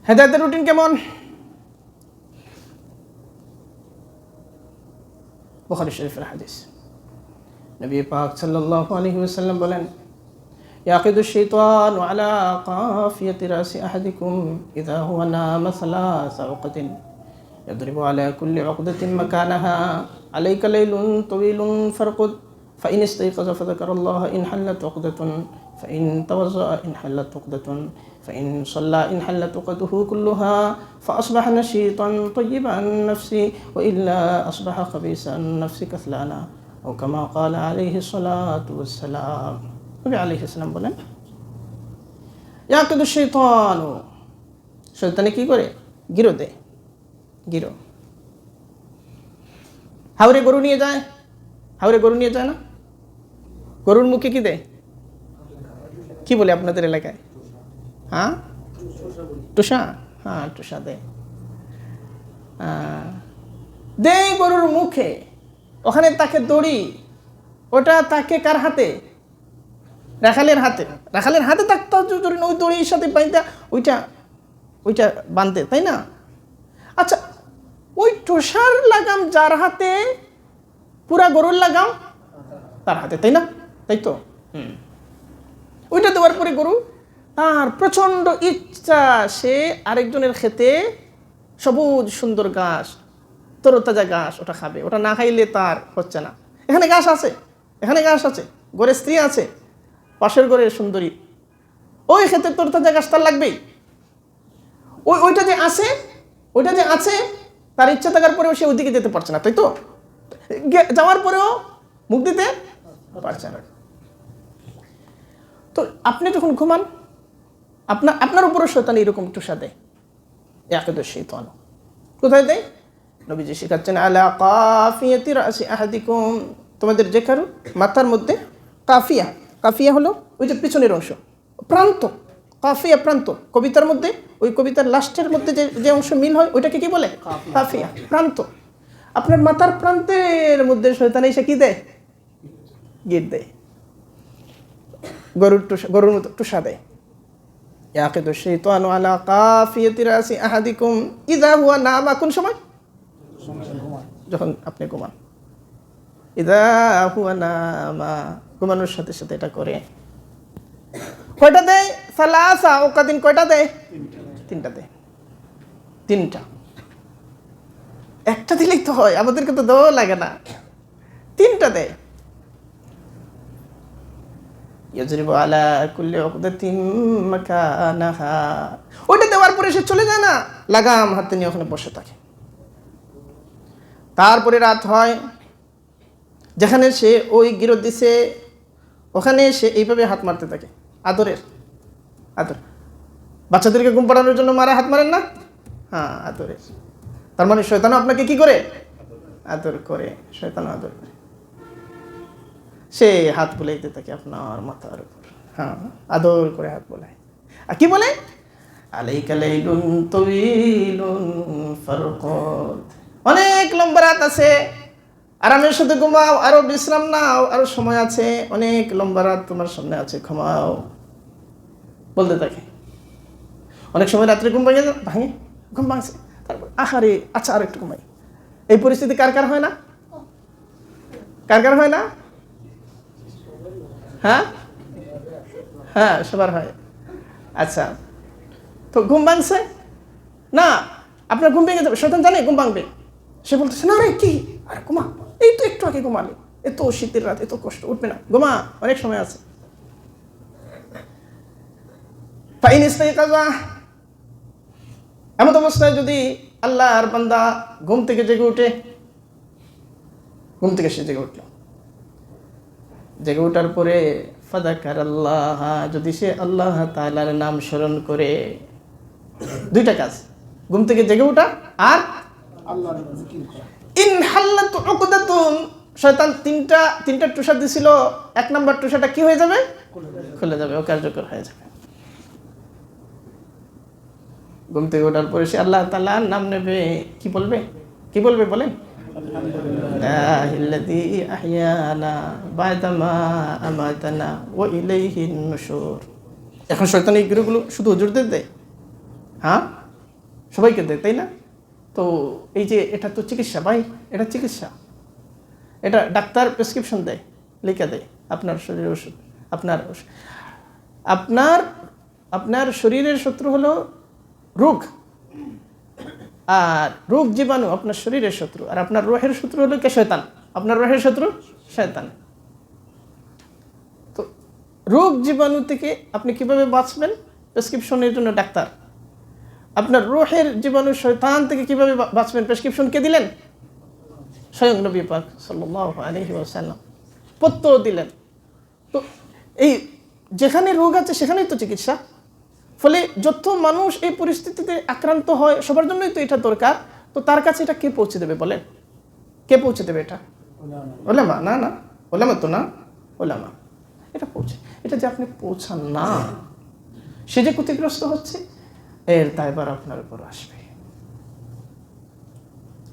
হেদায়েতের রুটিন কেমন? বুখারী শরীফের হাদিস, নবী পাক সাল্লাল্লাহু আলাইহি ওয়াসাল্লাম বলেন, ইয়াকিদু শাইতানু আলা কাফিয়াতি রাসি আহাদিকুম ইযা হুয়া নামা সালাসা উকদিন يضرب على كل عقدة مكانها عليك ليل طويل فارقد فإن استيقظ فذكر الله إن حلت عقدة فإن توضأ إن حلت عقدة فإن صلى إن حلت عقده كلها فأصبح نشيطا طيبا النفس وإلا أصبح خبيث النفس كسلانا أو كما قال عليه الصلاة والسلام। নবী আলাইহিস সালাম বলেন, ইয়াকিদু শাইতানু, শয়তানে কি করে? গিরো দেয়। গিরো হাওরে গরু নিয়ে যায়, হাওরে গরু নিয়ে যায় না? গরুর মুখে কি দেয়? কি বলে আপনাদের এলাকায়? টুসা। টুসা দেয়, দেয় গরুর মুখে। ওখানে তাকে দড়ি, ওটা তাকে কার হাতে? রাখালের হাতে। রাখালের হাতে থাকতো ওই দড়ির সাথে বাইন্দা ওইটা বাঁধতে, তাই না? আচ্ছা, ওই টুসার লাগাম যার হাতে, পুরা গরুর লাগাম তার হাতে, তাই না? তাই তো। ওইটা দেওয়ার পরে গরু তার প্রচন্ড ইচ্ছা, সে আরেকজনের খেতে সবুজ সুন্দর ঘাস, তরতাজা ঘাস, ওটা খাবে। ওটা না খাইলে তার হচ্ছে না। এখানে ঘাস আছে, এখানে ঘাস আছে, ঘরে স্ত্রী আছে, পাশের ঘরের সুন্দরী, ওই খেতে তরতাজা ঘাস তার লাগবেই। ওইটা যে আছে তার ইচ্ছা থাকার পরেও সে ওইদিকে যেতে পারছে না, তাই তো? যাওয়ার পরেও মুখ দিতে পারছে না। তো আপনি যখন ঘুমান, আপনার উপরও শয়তান এরকম টুসা দেয়। ইয়াকিদু শাইতান কোথায় দেয়? নবীজি শেখাচ্ছেন, আলা কাফিয়াতি রাসি আহাদিকুম, তোমাদের যে কারো মাথার মধ্যে কাফিয়া। কাফিয়া হলো ওই যে পিছনের অংশ, প্রান্ত। কাফিয়া প্রান্ত। কবিতার মধ্যে ওই কবিতার লাস্টের মধ্যে যে অংশ মিল হয় ওইটাকে কি বলে? কাফিয়া, প্রান্ত। আপনার মাথার প্রান্তের মধ্যে শয়তান এসে কি দেয়? গিট দেয়, গরুর মতো টুসা দেয়। ইয়াকিদু শাইতানু আলা কাফিয়াতি রাসি আহাদিকুম ইযা হুয়া নামা, কোন সময়? যখন আপনি ঘুমান। ইযা হুয়া নামা, ঘুমানোর সাথে সাথে এটা করে। কয়টা দেয়? সালাসা ওকাদিন, কয়টা দেয়? তিনটা দেয়, তিনটা। একটা দিলেই তো হয়, আমাদেরকে তো দেওয়া লাগে না, তিনটা দেয়। ইয়াজরিবু আলা কুল্লি উকদাতিন মাকানাহা, ওইটা দেওয়ার পরে সে চলে যায় না, লাগাম হাতে নিয়ে ওখানে বসে থাকে। তারপরে রাত হয়, যেখানে সে ওই গিরো দিছে ওখানে সে এইভাবে হাত মারতে থাকে, আদরের আদর। বাচ্চাদেরকে ঘুম পাড়ানোর জন্য মারা হাত মারেন না? হ্যাঁ, আদরের। তার মানে শয়তানও আপনাকে কি করে? আদর করে, শয়তানও আদর করে। সে হাত বুলাইতে থাকে আপনার মাথার উপর, হ্যাঁ, আদর করে হাত বুলায়। আর কি বলে? আলাইকা লাইলুন তাওয়িলুন ফারকাত, অনেক লম্বা রাত আছে, আরামের সাথে ঘুমাও, আরো বিশ্রাম নাও, আরো সময় আছে, অনেক লম্বা রাত তোমার সামনে আছে, ঘুমাও বলতে থাকে। অনেক সময় রাত্রে ঘুম ভাঙে, ঘুম ভাঙছে, তারপর আহারে আচ্ছা আর একটু ঘুমাই। এই পরিস্থিতি কার কার হয় না? কার কার হয় না? হ্যাঁ হ্যাঁ, সবার হয়। আচ্ছা, তো ঘুম ভাঙছে না, আপনার ঘুম ভেঙে যাবে, শয়তান জানে ঘুম ভাঙবে। সে বলতেছে না রে কি, আরে ঘুমা, এই তো একটু আগে ঘুমালে, এত শীতের রাত, এত কষ্ট, উঠবে না, ঘুমা, অনেক সময় আছে। ফাইন ইস্তাইকাযা, এমন অবস্থায় যদি আল্লাহর বান্দা ঘুম থেকে জেগে উঠে, ঘুম থেকে সে জেগে উঠল, জেগে ওঠার পরে ফাযাকারাল্লাহ, যদি সে আল্লাহ তাআলার নাম স্মরণ করে, দুইটা কাজ, ঘুম থেকে জেগে ওঠা আর আল্লাহর জিকির করা। ইন হাল্লাত উকদাতুন, শয়তান তিনটা টুসা দিছিল, এক নাম্বার টুসাটা কি হয়ে যাবে? খুলে যাবে, অকার্যকর হয়ে যাবে। ঘুম থেকে ওঠার পরে সে আল্লাহ তাআলার নাম নেবে, কি বলবে? কি বলবে বলেন? আল্লাযী আহইয়ানা বা'দামা আমাতানা ওয়া ইলাইহিন নুশুর। এখন শয়তান এই গুলো শুধু হুজুরদের দেয়? হ্যাঁ, সবাইকে দেয়, তাই না? তো এই যে এটা তো চিকিৎসা ভাই, এটা চিকিৎসা, এটা ডাক্তার প্রেসক্রিপশন দেয়, লিখে দেয় আপনার শরীরের ওষুধ। আপনার শরীরের শত্রু হলো রোগ, আর রোগ জীবাণু আপনার শরীরের শত্রু, আর আপনার রোহের শত্রু হলো কে? শয়তান। আপনার রোহের শত্রু শয়তান। তো রোগ জীবাণু থেকে আপনি কিভাবে বাঁচবেন? প্রেসক্রিপশনের জন্য ডাক্তার। আপনার রোহের জীবাণু শয়তান থেকে কিভাবে বাঁচবেন? প্রেসক্রিপশন কে দিলেন? স্বয়ং নবী পাক সাল্লাল্লাহু আলাইহি ওয়াসাল্লাম পত্র দিলেন। তো এই যেখানে রোগ আছে সেখানেই তো চিকিৎসা। ফলে যত মানুষ এই পরিস্থিতিতে আক্রান্ত হয়, সবার জন্যই তো এটা দরকার। তো তার কাছে এটা কে পৌঁছে দেবে বলেন? কে পৌঁছে দেবে এটা? ওলামা। না না, ওলামা তো না, ওলামা। এটা পৌঁছে, এটা যে আপনি পৌঁছান না, সে যে ক্ষতিগ্রস্ত হচ্ছে, এর দায়ভার আপনার উপর আসবে,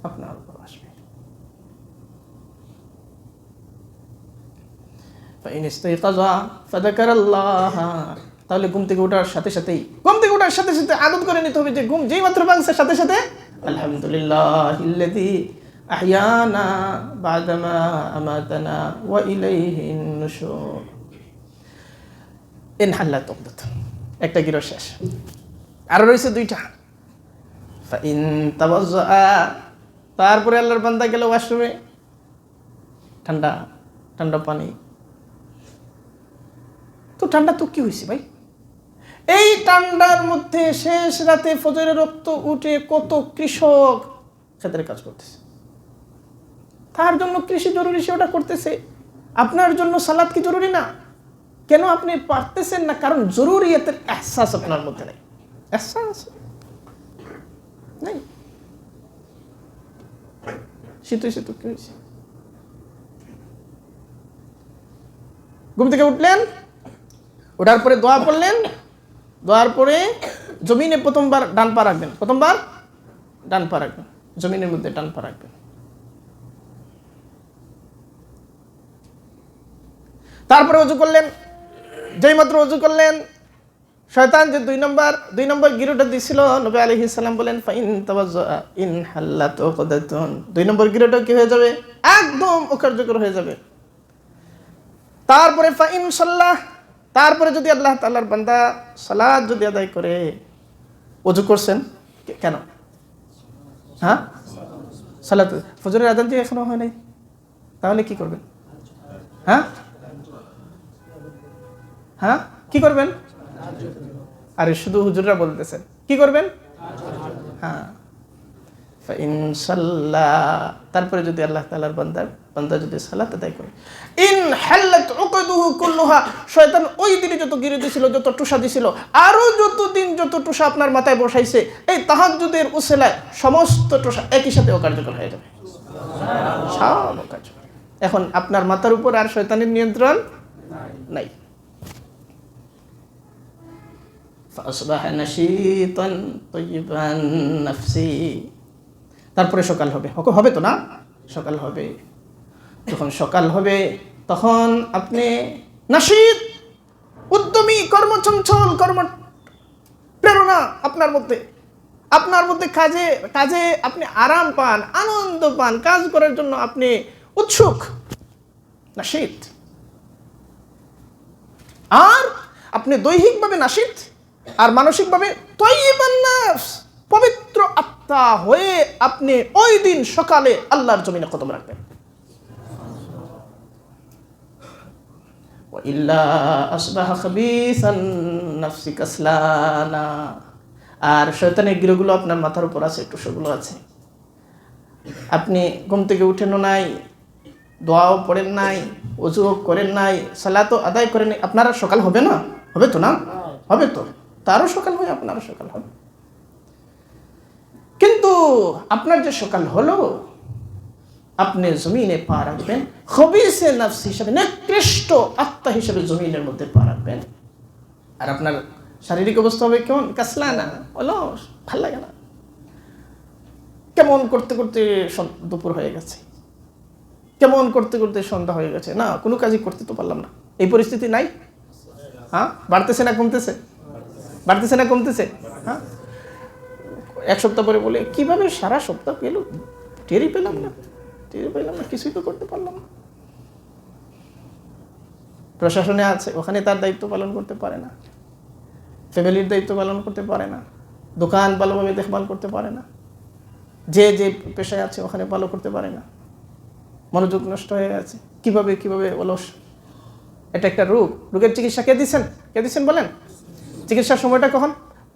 আপনার উপর আসবে। ফাইন ইস্তাইকাযা ফাযাকারাল্লাহ, তাহলে ঘুম থেকে ওঠার সাথে সাথেই আদত করে নিতে হবে যে ঘুম যেই মাত্র ভাঙছে সাথে সাথে আলহামদুলিল্লাহিল্লাযী আহইয়ানা বা'দামা আমাতানা ওয়া ইলাইহিন নুশুর। ইন হাল্লাত উকদাতুন, একটা গিরো শেষ, আর রয়েছে দুইটা। ফাইন তাওয়াজ্জা, তারপরে আল্লাহর বান্দা গেল ওয়াশরুমে, ঠান্ডা ঠান্ডা পানি। তো ঠান্ডা তো কি হয়েছে ভাই? এই ঠান্ডার মধ্যে শেষ রাতে ফজরের রক্ত উঠে কত কৃষক ক্ষেতের কাজ করতেছে, তার জন্য কৃষি জরুরি, সে ওটা করতেছে। আপনার জন্য সালাত কি জরুরি না? কেন আপনি পারতেছেন না? কারণ জরুরিয়াতের এহসাস আপনার মধ্যে নেই, এহসাস নেই। শীত হয়েছে তো কি হয়েছে? ঘুম থেকে উঠলেন, ওঠার পরে দোয়া পড়লেন, দোয়ার পরে জমিনে প্রথমবার ডান পা রাখবেন, প্রথমবার ডান পা রাখবেন, জমিনের মধ্যে ডান পা রাখবেন। তারপরে অজু করলেন, যেই মাত্র অজু করলেন, শয়তান যে দুই নম্বর গিরোটা দিছিল, নবী আলাইহিস সালাম বলেন ফাইন তাওয়াজ্জা ইন হাল্লাত উকদাতুন, 2 নম্বর গিরোটা কি হয়ে যাবে? একদম অকার্যকর হয়ে যাবে। তারপরে ফাইন সাল্লাহ, তারপরে যদি আল্লাহ তাআলার বান্দা সালাত যদি আদায় করে, ওযু করছেন কেন? হ্যাঁ, সালাত ফজরের আযান দিয়ে এখনো হয় নাই, তাহলে কি করবেন? হ্যাঁ হ্যাঁ কি করবেন? আরে শুধু হুজুররা বলতেছেন, কি করবেন? হ্যাঁ, তারপরে যদি আল্লাহ তাআলার বান্দা যদি সালাত আদায় করে, ইন হাল্লাত উকদুহু কুল্লুহা, শয়তান ওই দিনে যত গিরে দিছিল, যত টুসা দিছিল, আরো যত টুসা আপনার মাথায় বসাইছে, এই তাহাজ্জুদের উসিলায় সমস্ত টুসা একই সাথে অকার্যকর হয়ে যাবে, সব অকার্যকর। এখন আপনার মাথার উপর আর শয়তানের নিয়ন্ত্রণ নাই। তারপরে সকাল হবে তো না? সকাল হবে। যখন সকাল হবে তখন আপনি নাশীত, উদ্যমী, কর্মচঞ্চল, প্রেরণা আপনার মধ্যে কাজে আপনি আরাম পান, আনন্দ পান, কাজ করার জন্য আপনি উৎসুক, নাশীত। আর আপনি দৈহিকভাবে নাশীত আর মানসিকভাবে তাইয়িবান নাফস, পবিত্র আত্মা হয়ে আপনি ওই দিন সকালে আল্লাহর জমিনে কদম রাখবেন। ওয়া ইল্লা আসবাহা খাবিসান নাফসি কাসলানা, আর শয়তানের গিরগুলো আপনার মাথার উপর আছে, টুসগুলো আছে, আপনি ঘুম থেকে উঠেনও নাই, দোয়াও পড়েন নাই, ওযুও করেন নাই, সালাতও আদায় করেন নাই, আপনার সকাল হবে না? হবে তো না? হবে তো, তারও সকাল হয়, আপনারও সকাল হবে। কিন্তু আপনার যে সকাল হলো, আপনি জমিনে পা রাখবেন খবিসে নফস হিসেবে, নিকৃষ্ট আত্মা হিসেবে জমিনের মধ্যে পা রাখবেন। আর আপনার শারীরিক অবস্থা হবে কেমন? কাসলানা, অলস, ভাল লাগে না, কেমন করতে করতে দুপুর হয়ে গেছে, কেমন করতে করতে সন্ধ্যা হয়ে গেছে, না কোনো কাজই করতে তো পারলাম না। এই পরিস্থিতি নাই? হ্যাঁ, বাড়তেছে না কমতেছে? বাড়তেছে না কমতেছে? হ্যাঁ, এক সপ্তাহ পরে বলে কিভাবে সারা সপ্তাহ পেল, টেরই পেলাম না, কিছুই তো করতে পারলাম না। প্রশাসনে আছে, ওখানে তার দায়িত্ব পালন করতে পারে না, ফ্যামিলির দায়িত্ব পালন করতে পারে না, দোকান ভালোভাবে দেখভাল করতে পারে না, যে পেশায় আছে ওখানে ভালো করতে পারে না, মনোযোগ নষ্ট হয়ে গেছে। কিভাবে অলস, এটা একটা রোগের চিকিৎসা কে দিচ্ছেন বলেন? চিকিৎসার সময়টা কখন?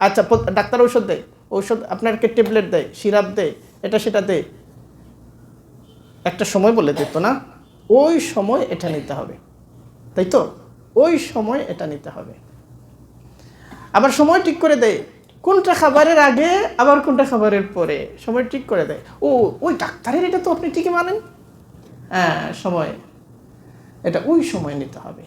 আচ্ছা, ডাক্তার ঔষধ দেয়, ঔষধ আপনাকে ট্যাবলেট দেয়, সিরাপ দেয়, এটা সেটা দেয়, একটা সময় বলে দিত না, ওই সময় এটা নিতে হবে, তাই তো? ওই সময় এটা নিতে হবে। আবার সময় ঠিক করে দেয়, কোনটা খাবারের আগে আবার কোনটা খাবারের পরে, সময় ঠিক করে দেয়। ওই ডাক্তারের এটা তো আপনি ঠিকই মানেন, হ্যাঁ, সময়, এটা ওই সময় নিতে হবে।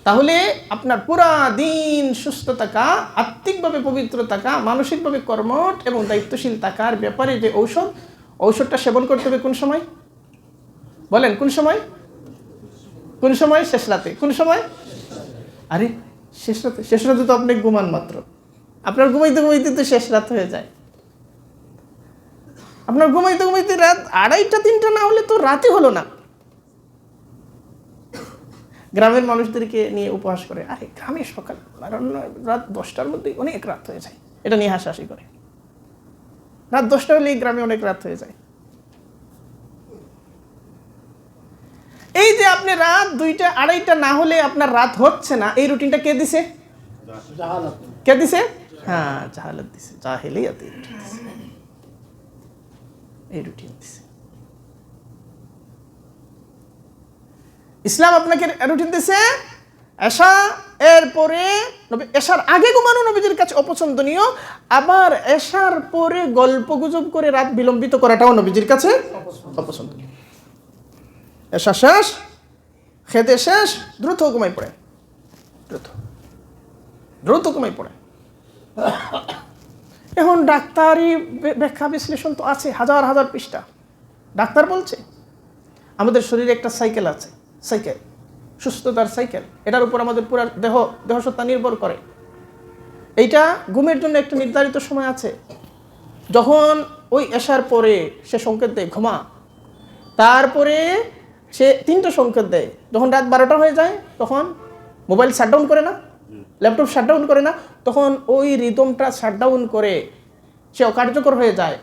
তাহলে আপনার পুরা দিন সুস্থ থাকা, আত্মিকভাবে পবিত্র থাকা, মানসিকভাবে কর্মঠ এবং দায়িত্বশীল থাকার ব্যাপারে যে ঔষধটা সেবন করতে হবে কোন সময় বলেন? কোন সময়? শেষ রাতে। কোন সময়? আরে শেষ রাতে তো আপনি ঘুমান মাত্র, আপনার ঘুমাইতে তো শেষ রাত হয়ে যায়। আপনার ঘুমাইতে রাত 2:30-3টা না হলে তো রাতই হলো না। গ্রামের মানুষদেরকে নিয়ে উপহাস করে, আরে গ্রামে সকাল রাত 10টার মধ্যে অনেক রাত হয়ে যায়, এটা নিয়ে হাসাহাসি করে। রাত 10টা হলেই গ্রামে অনেক রাত হয়ে যায়। এই যে আপনি রাত 2টা-2:30টা না হলে আপনার রাত হচ্ছে না, এই রুটিনটা কে দিছে? কে দিছে? হ্যাঁ, জাহালাত দিছে, জাহেলিয়াত এই রুটিন দিছে। ইসলাম আপনাকে রুটিন দিছে, এশা এর পরে, এশার আগে ঘুমানো নবীজির কাছে অপছন্দনীয়, আবার এশার পরে গল্প গুজব করে রাত বিলম্বিত করাটাও নবীজির কাছে অপছন্দনীয়। এশা শেষ, খেতে শেষ, দ্রুত ঘুমাই পড়ে, দ্রুত ঘুমাই পড়ে। এখন ডাক্তারি ব্যাখ্যা বিশ্লেষণ তো আছে, হাজার পৃষ্ঠা। ডাক্তার বলছে আমাদের শরীরে একটা সাইকেল আছে, সাইকেল, সুস্থতার সাইকেল। এটার উপর আমাদের পুরো দেহসত্তা নির্ভর করে। এইটা ঘুমের জন্য একটা নির্ধারিত সময় আছে। যখন ওই এশার পরে সে সংকেত দেয় ঘুমা, তারপরে সে 3টা সংকেত দেয়। যখন রাত 12টা হয়ে যায় তখন মোবাইল শাটডাউন করে না, ল্যাপটপ শাটডাউন করে না, তখন ওই রিদমটা শাটডাউন করে সে অকার্যকর হয়ে যায়।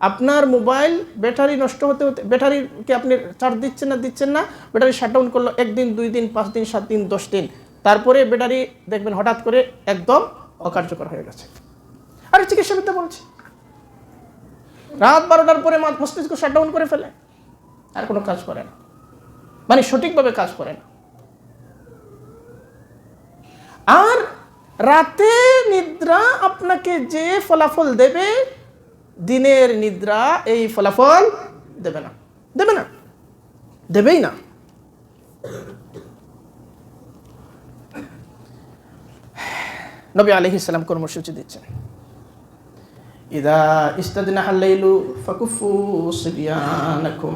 আপনার মোবাইল ব্যাটারি নষ্ট হতে হতে, ব্যাটারিকে আপনি চার্জ দিচ্ছেন না, ব্যাটারি শাটডাউন করলো 1 দিন, 2 দিন, 5 দিন, 7 দিন, 10 দিন, তারপরে ব্যাটারি দেখবেন হঠাৎ করে একদম অকার্যকর হয়ে গেছে। আর চিকিৎসাবিদ্যা বলছে রাত 12টার পরে মস্তিষ্ক শাটডাউন করে ফেলে, আর কোনো কাজ করে না, মানে সঠিকভাবে কাজ করে না। আর রাতে নিদ্রা আপনাকে যে ফলাফল দেবে, দিনের নিদ্রা এই ফলাফল দেবে না, দেবেই না। নবী আলাইহিস সালাম কর্মসূচি দিচ্ছেন, ইদা ইস্তাদনাহাল লাইলু ফাকুফু সিবয়ানাকুম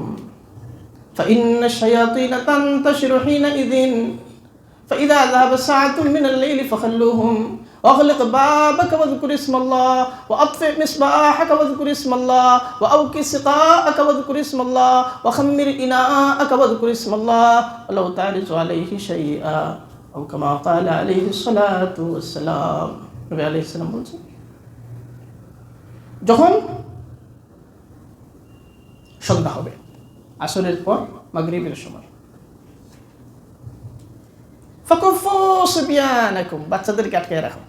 ফাইন্না শায়াতিনা তানতাশিরু হিনাইযিন ফাইদা যাহাবা সাআতুন মিনাল লাইলি ফাখাল্লুহুম واغلق بابك واذكر اسم الله واطفئ مصباحك واذكر اسم الله واوقد سقاءك واذكر اسم الله وخمر اناءك واذكر اسم الله ولو تعرض عليه شيئا او كما قال عليه الصلاه والسلام। নবী আলাইহিস সালাম বলেছেন, যখন সন্ধ্যা হবে, আসরের পর মাগরিবের সময়, ফাকুফু সিবয়ানাকুম, বাচ্চাদেরকে আটকে রাখো,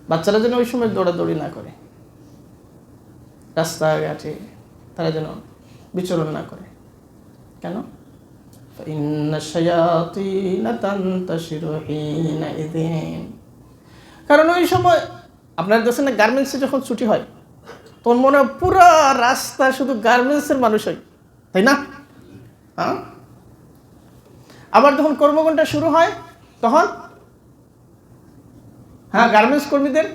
বাচ্চারা যেন ওই সময় দৌড়াদৌড়ি না করে, রাস্তাঘাটে তারা যেন বিচরণ না করে। কেন? ফাইন্না শায়াতিনা তানতাশিরু হিনাইযিন, কারণ ওই সময় আপনার দেশে না গার্মেন্টসে যখন ছুটি হয় তখন মনে হয় পুরা রাস্তা শুধু গার্মেন্টসের মানুষ হয়, তাই না? হ্যাঁ, আবার যখন কর্মঘণ্টা শুরু হয় তখন গার্মেন্টস কর্মীদের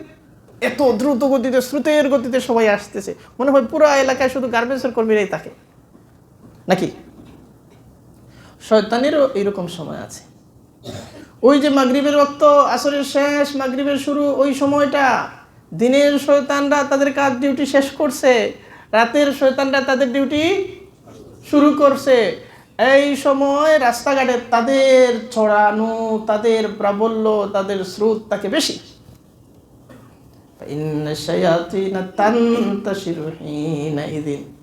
এত দ্রুত গতিতে, স্রোতের গতিতে সবাই আসতেছে, মনে হয় পুরো এলাকায় শুধু গার্মেন্টসের কর্মীরাই থাকে, নাকি? শয়তানেরও এইরকম সময় আছে। ওই যে মাগরিবের ওয়াক্ত, আসরের শেষ, মাগরিবের শুরু, ওই সময়টা দিনের শয়তানরা তাদের কাজ ডিউটি শেষ করছে, রাতের শয়তানরা তাদের ডিউটি শুরু করছে। এই সময় রাস্তাঘাটে তাদের ছড়ানো, তাদের প্রাবল্য, তাদের স্রোত থাকে বেশি।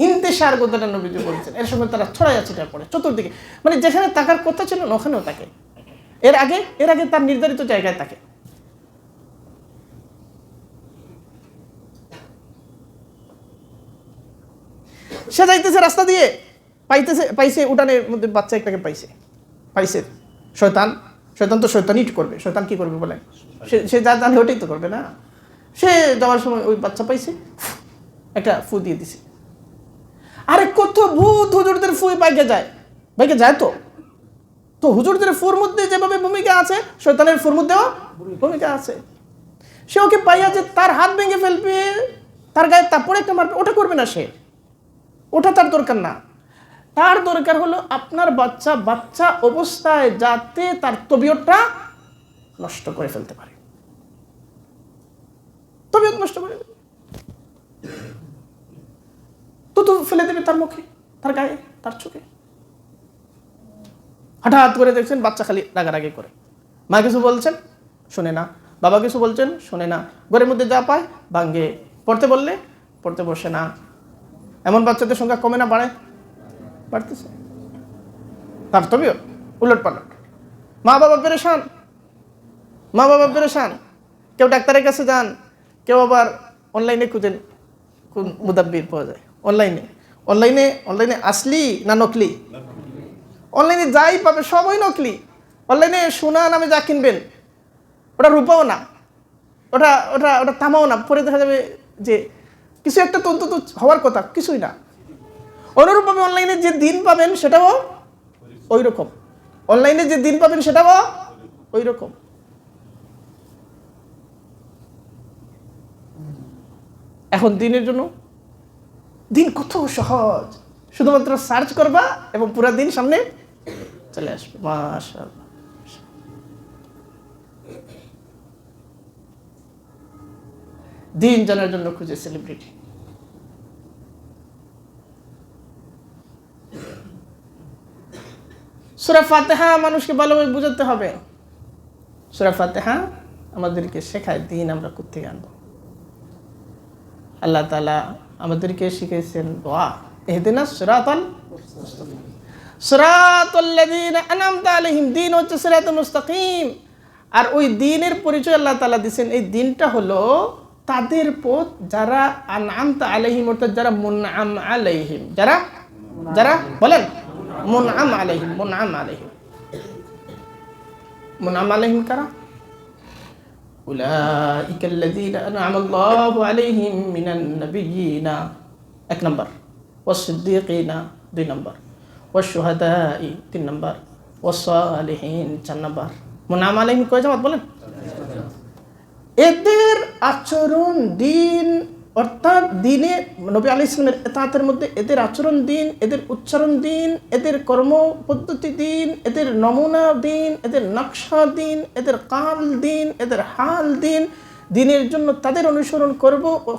ইন্তেশার কথাটা নবীজি বলছেন, এর সময় তারা ছড়াইয়া ছিটা পড়ে চতুর্দিকে, মানে যেখানে থাকার কথা ছিল না ওখানেও থাকে, এর আগে তার নির্ধারিত জায়গায় থাকে। সে যাইতেছে রাস্তা দিয়ে, পাইছে উঠানের মধ্যে বাচ্চা একটাকে পাইছে। শয়তান তো শয়তানই করবে, শয়তান কি করবে বলেন? সে যা জানে ওটাই তো করবে না। সে যাওয়ার সময় ওই বাচ্চা পাইছে, একটা ফু দিয়ে দিছে। আরে কত ভূত হুজুরদের ফুই বাইকে যায় তো হুজুরদের ফুর মধ্যে যেভাবে ভূমিকা আছে, শয়তানের ফুর মধ্যেও ভূমিকা আছে। সে ওকে পাইয়া যে তার হাত ভেঙে ফেলবে, তার গায়ে তারপরে একটা মারবে, ওটা করবে না সে, ওটা তার দরকার না। তার দরকার হলো আপনার বাচ্চা অবস্থায় যাতে তার তবিয়তটা নষ্ট করে ফেলতে পারে, তবিয়ত নষ্ট করে দেবে, তো ফেলে দেবে তার মুখে, তার গায়ে, তার চোখে। হঠাৎ করে দেখছেন বাচ্চা খালি রাগারাগি করে, মা কিছু বলছেন শোনে না, বাবা কিছু বলছেন শোনে না, ঘরের মধ্যে যা পায় ভাঙ্গে, পড়তে বললে পড়তে বসে না। এমন বাচ্চাদের সংখ্যা কমে না বাড়তেছে? তার তবিয়ত উলট পালট। মা বাবা পেরেশান, কেউ ডাক্তারের কাছে যান, কেউ আবার অনলাইনে খুঁজেন কোন মুদাব্বির পাওয়া যায়। অনলাইনে আসলি না নকলি? অনলাইনে যাই পাবে সবই নকলি। অনলাইনে সোনা নামে যা কিনবেন ওটা রূপাও না, ওটা তামাও না, পরে দেখা যাবে যে কিছু একটা তো অন্তত হওয়ার কথা, কিছুই না। অনুরূপভাবে অনলাইনে যে দিন পাবেন সেটাও ওই রকম, এখন দিনের জন্য দিন কত সহজ, শুধুমাত্র সার্চ করবা এবং পুরো দিন সামনে চলে আসবে। মাশাআল্লাহ। দিন জানার জন্য খুঁজে সেলিব্রিটি। সূরা ফাতিহা মানুষকে ভালোভাবে বুঝাতে হবে। সূরা ফাতিহা আমাদেরকে শেখায় দিন আমরা কোত্থেকে আনবো। আল্লাহ তাআলা আমাদেরকে শিখিয়েছেন দোয়া, ইহদিনাস সিরাতাল মুস্তাকিম, সিরাতাল্লাযীনা আনআমতা আলাইহিম। দিন হচ্ছে সিরাতুল মুস্তাকিম। আর ওই দিনের পরিচয় আল্লাহ তাআলা দিয়েছেন, এই দিনটা হলো তাদের পথ যারা আনআমতা আলাইহিম, অর্থাৎ যারা মুনআম আলাইহিম, যারা যারা বলেন মুনআম আলাইহিম। মুনআম আলাইহিম, মুনআম আলাইহিম কারা? উলাইকাল্লাযীনা আনআমাল্লাহু আলাইহিম মিনান নাবিয়্যিনা, এক নম্বর, ওয়াস-সিদ্দীকিনা, দুই নম্বর, ওয়াশ-শুহাদাই, তিন নম্বর, ওয়াস-সালিহিন, চার নম্বর। মুনআম আলাইহিম কয় জামাত বলেন? এদের আচরণ দিন, অর্থাৎ দিনে নবী আলাইহিস সালামের ইতাআতের মধ্যে এদের আচরণ দিন, এদের উচ্চারণ দিন, এদের কর্ম পদ্ধতি দিন, এদের নমুনা দিন, এদের নকশা দিন, এদের কাল দিন, এদের হাল দিন। দিনের জন্য তাদের অনুসরণ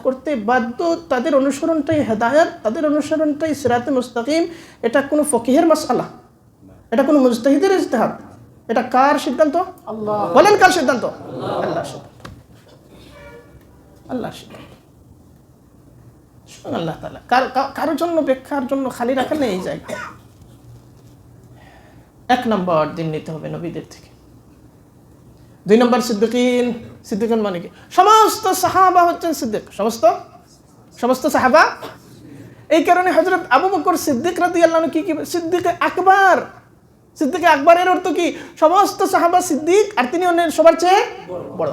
করতে বাধ্য। তাদের অনুসরণটাই হেদায়েত, তাদের অনুসরণটাই সিরাতে মুস্তাকিম। এটা কোনো ফকিহের মাসআলা, এটা কোনো মুজতাহিদের ইজতিহাদ। এটা কার সিদ্ধান্ত? আল্লাহ। বলেন কার সিদ্ধান্ত? আল্লাহর সিদ্ধান্ত। আল্লাহর সিদ্ধান্ত। আল্লাহ তাআলা কারোর জন্য ব্যাখ্যার জন্য খালি রাখেন না এই জায়গা। এক নম্বর দিন নিতে হবে নবীদের থেকে। দুই নম্বর সিদ্দিকিন। সিদ্দিকিন মানে কি? সমস্ত সাহাবা হচ্ছেন সিদ্দিক। সমস্ত সাহাবা। এই কারণে হযরত আবু বকর সিদ্দিক রাদিয়াল্লাহু আনহু কি সিদ্দিকে আকবর। সিদ্দিকে আকবরের অর্থ কি? সমস্ত সাহাবা সিদ্দিক, আর তিনি অন্যের সবার চেয়ে বড়।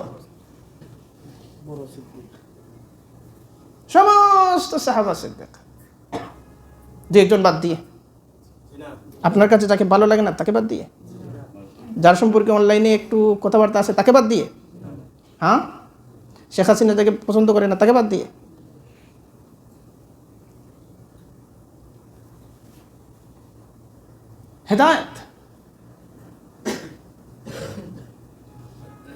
সমস্ত সাহাবা সিদ্দিক। যে একজন বাদ দিয়ে, আপনার কাছে যাকে ভালো লাগে না তাকে বাদ দিয়ে, যার সম্পর্কে অনলাইনে একটু কথাবার্তা আছে তাকে বাদ দিয়ে, হ্যাঁ, শেখ হাসিনা যাকে পছন্দ করে না তাকে বাদ দিয়ে, হেদায়েত।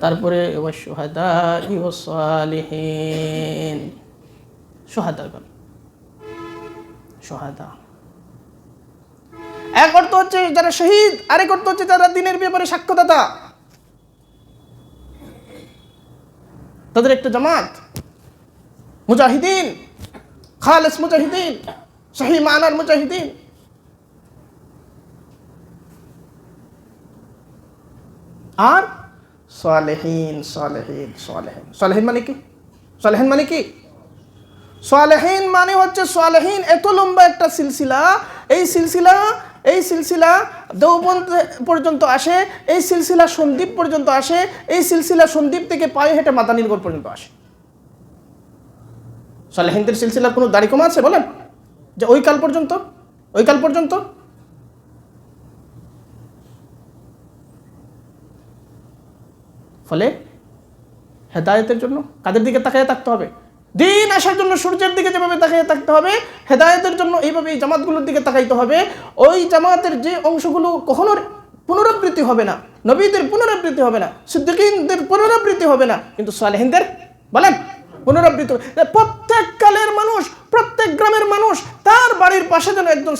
তারপরে ওয়াশ-শুহাদা ওয়াস-সালিহিন, শুহাদাগণ, শুহাদা। এক অর্থ হচ্ছে যারা শহীদ, আরেক অর্থ হচ্ছে যারা দিনের ব্যাপারে সাক্ষ্যদাতা। তাদের একটা জামাত, মুজাহিদিন, খালেস মুজাহিদিন, সহি মানার মুজাহিদিন। আর সালেহিন, সালেহিন, সালেহিন। সালেহিন মানে কি? সালেহিন মানে কি? সালেহিন মানে হচ্ছে, সালেহিন এত লম্বা একটা সিলসিলা। এই সিলসিলা দেওবন্দ পর্যন্ত আসে, এই সিলসিলা সন্দ্বীপ পর্যন্ত আসে, এই সিলসিলা সন্দ্বীপ থেকে পায়ে হেঁটে মাদানীনগর পর্যন্ত আসে। সালেহিনদের সিলসিলার কোনো দাড়ি কমা আছে বলেন? যে ওই কাল পর্যন্ত ফলে হেদায়েতের জন্য কাদের দিকে তাকিয়ে থাকতে হবে? দিন আসার জন্য সূর্যের দিকে যেভাবে তাকিয়ে থাকতে হবে, হেদায়েতের জন্য এইভাবে এই জামাতগুলোর দিকে তাকাইতে হবে। ওই জামাতের যে অংশগুলো কখনো পুনরাবৃত্তি হবে না, নবীদের পুনরাবৃত্তি হবে না, সিদ্দিকীনদের পুনরাবৃত্তি হবে না, কিন্তু সালেহিনদের বলেন পুনরাবৃত্তি। প্রত্যেক কালের মানুষ, প্রত্যেক গ্রামের মানুষ তার বাড়ির পাশে যেন একজন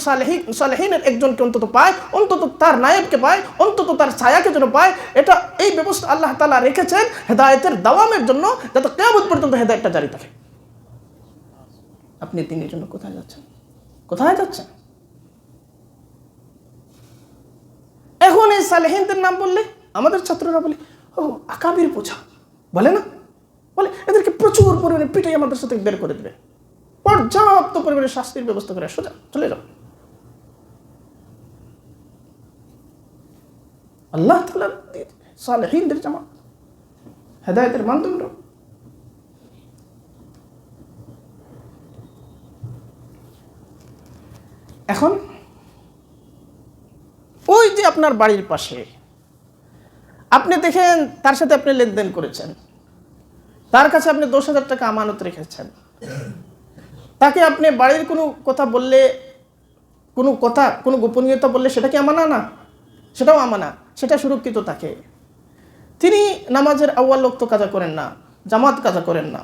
সালেহিনের একজনকে অন্তত পায়, অন্তত তার নায়েবকে পায়, অন্তত তার ছায়াকে যেন পায়। এটা এই ব্যবস্থা আল্লাহ তাআলা রেখেছেন হেদায়েতের দাওয়ামের জন্য, যাতে কিয়ামত পর্যন্ত হেদায়েতটা জারি থাকে। আপনি দিনের জন্য কোথায় যাচ্ছেন? এখন এই সালেহিনদের নাম বললে আমাদের ছাত্ররা বলে, ও আকাবির বোঝা, বলে না? বলে এদেরকে প্রচুর পরিমাণে পিটাই আমাদের সাথে বের করে দেবে, পর্যাপ্ত পরিমাণে শাস্তির ব্যবস্থা করে সোজা চলে যাও। আল্লাহ তাআলা সালেহিনদের জামাত, হেদায়েতের মানদণ্ড। এখন ওই যে আপনার বাড়ির পাশে, আপনি দেখেন তার সাথে আপনি লেনদেন করেছেন, তার কাছে আপনি 10,000 টাকা আমানত রেখেছেন, তাকে আপনি বাড়ির কোনো কথা বললে, কোনো গোপনীয়তা বললে সেটা কি আমানা না? সেটাও আমানা, সেটা সুরক্ষিত থাকে। তিনি নামাজের আউয়াল ওয়াক্ত কাজা করেন না, জামাত কাজা করেন না,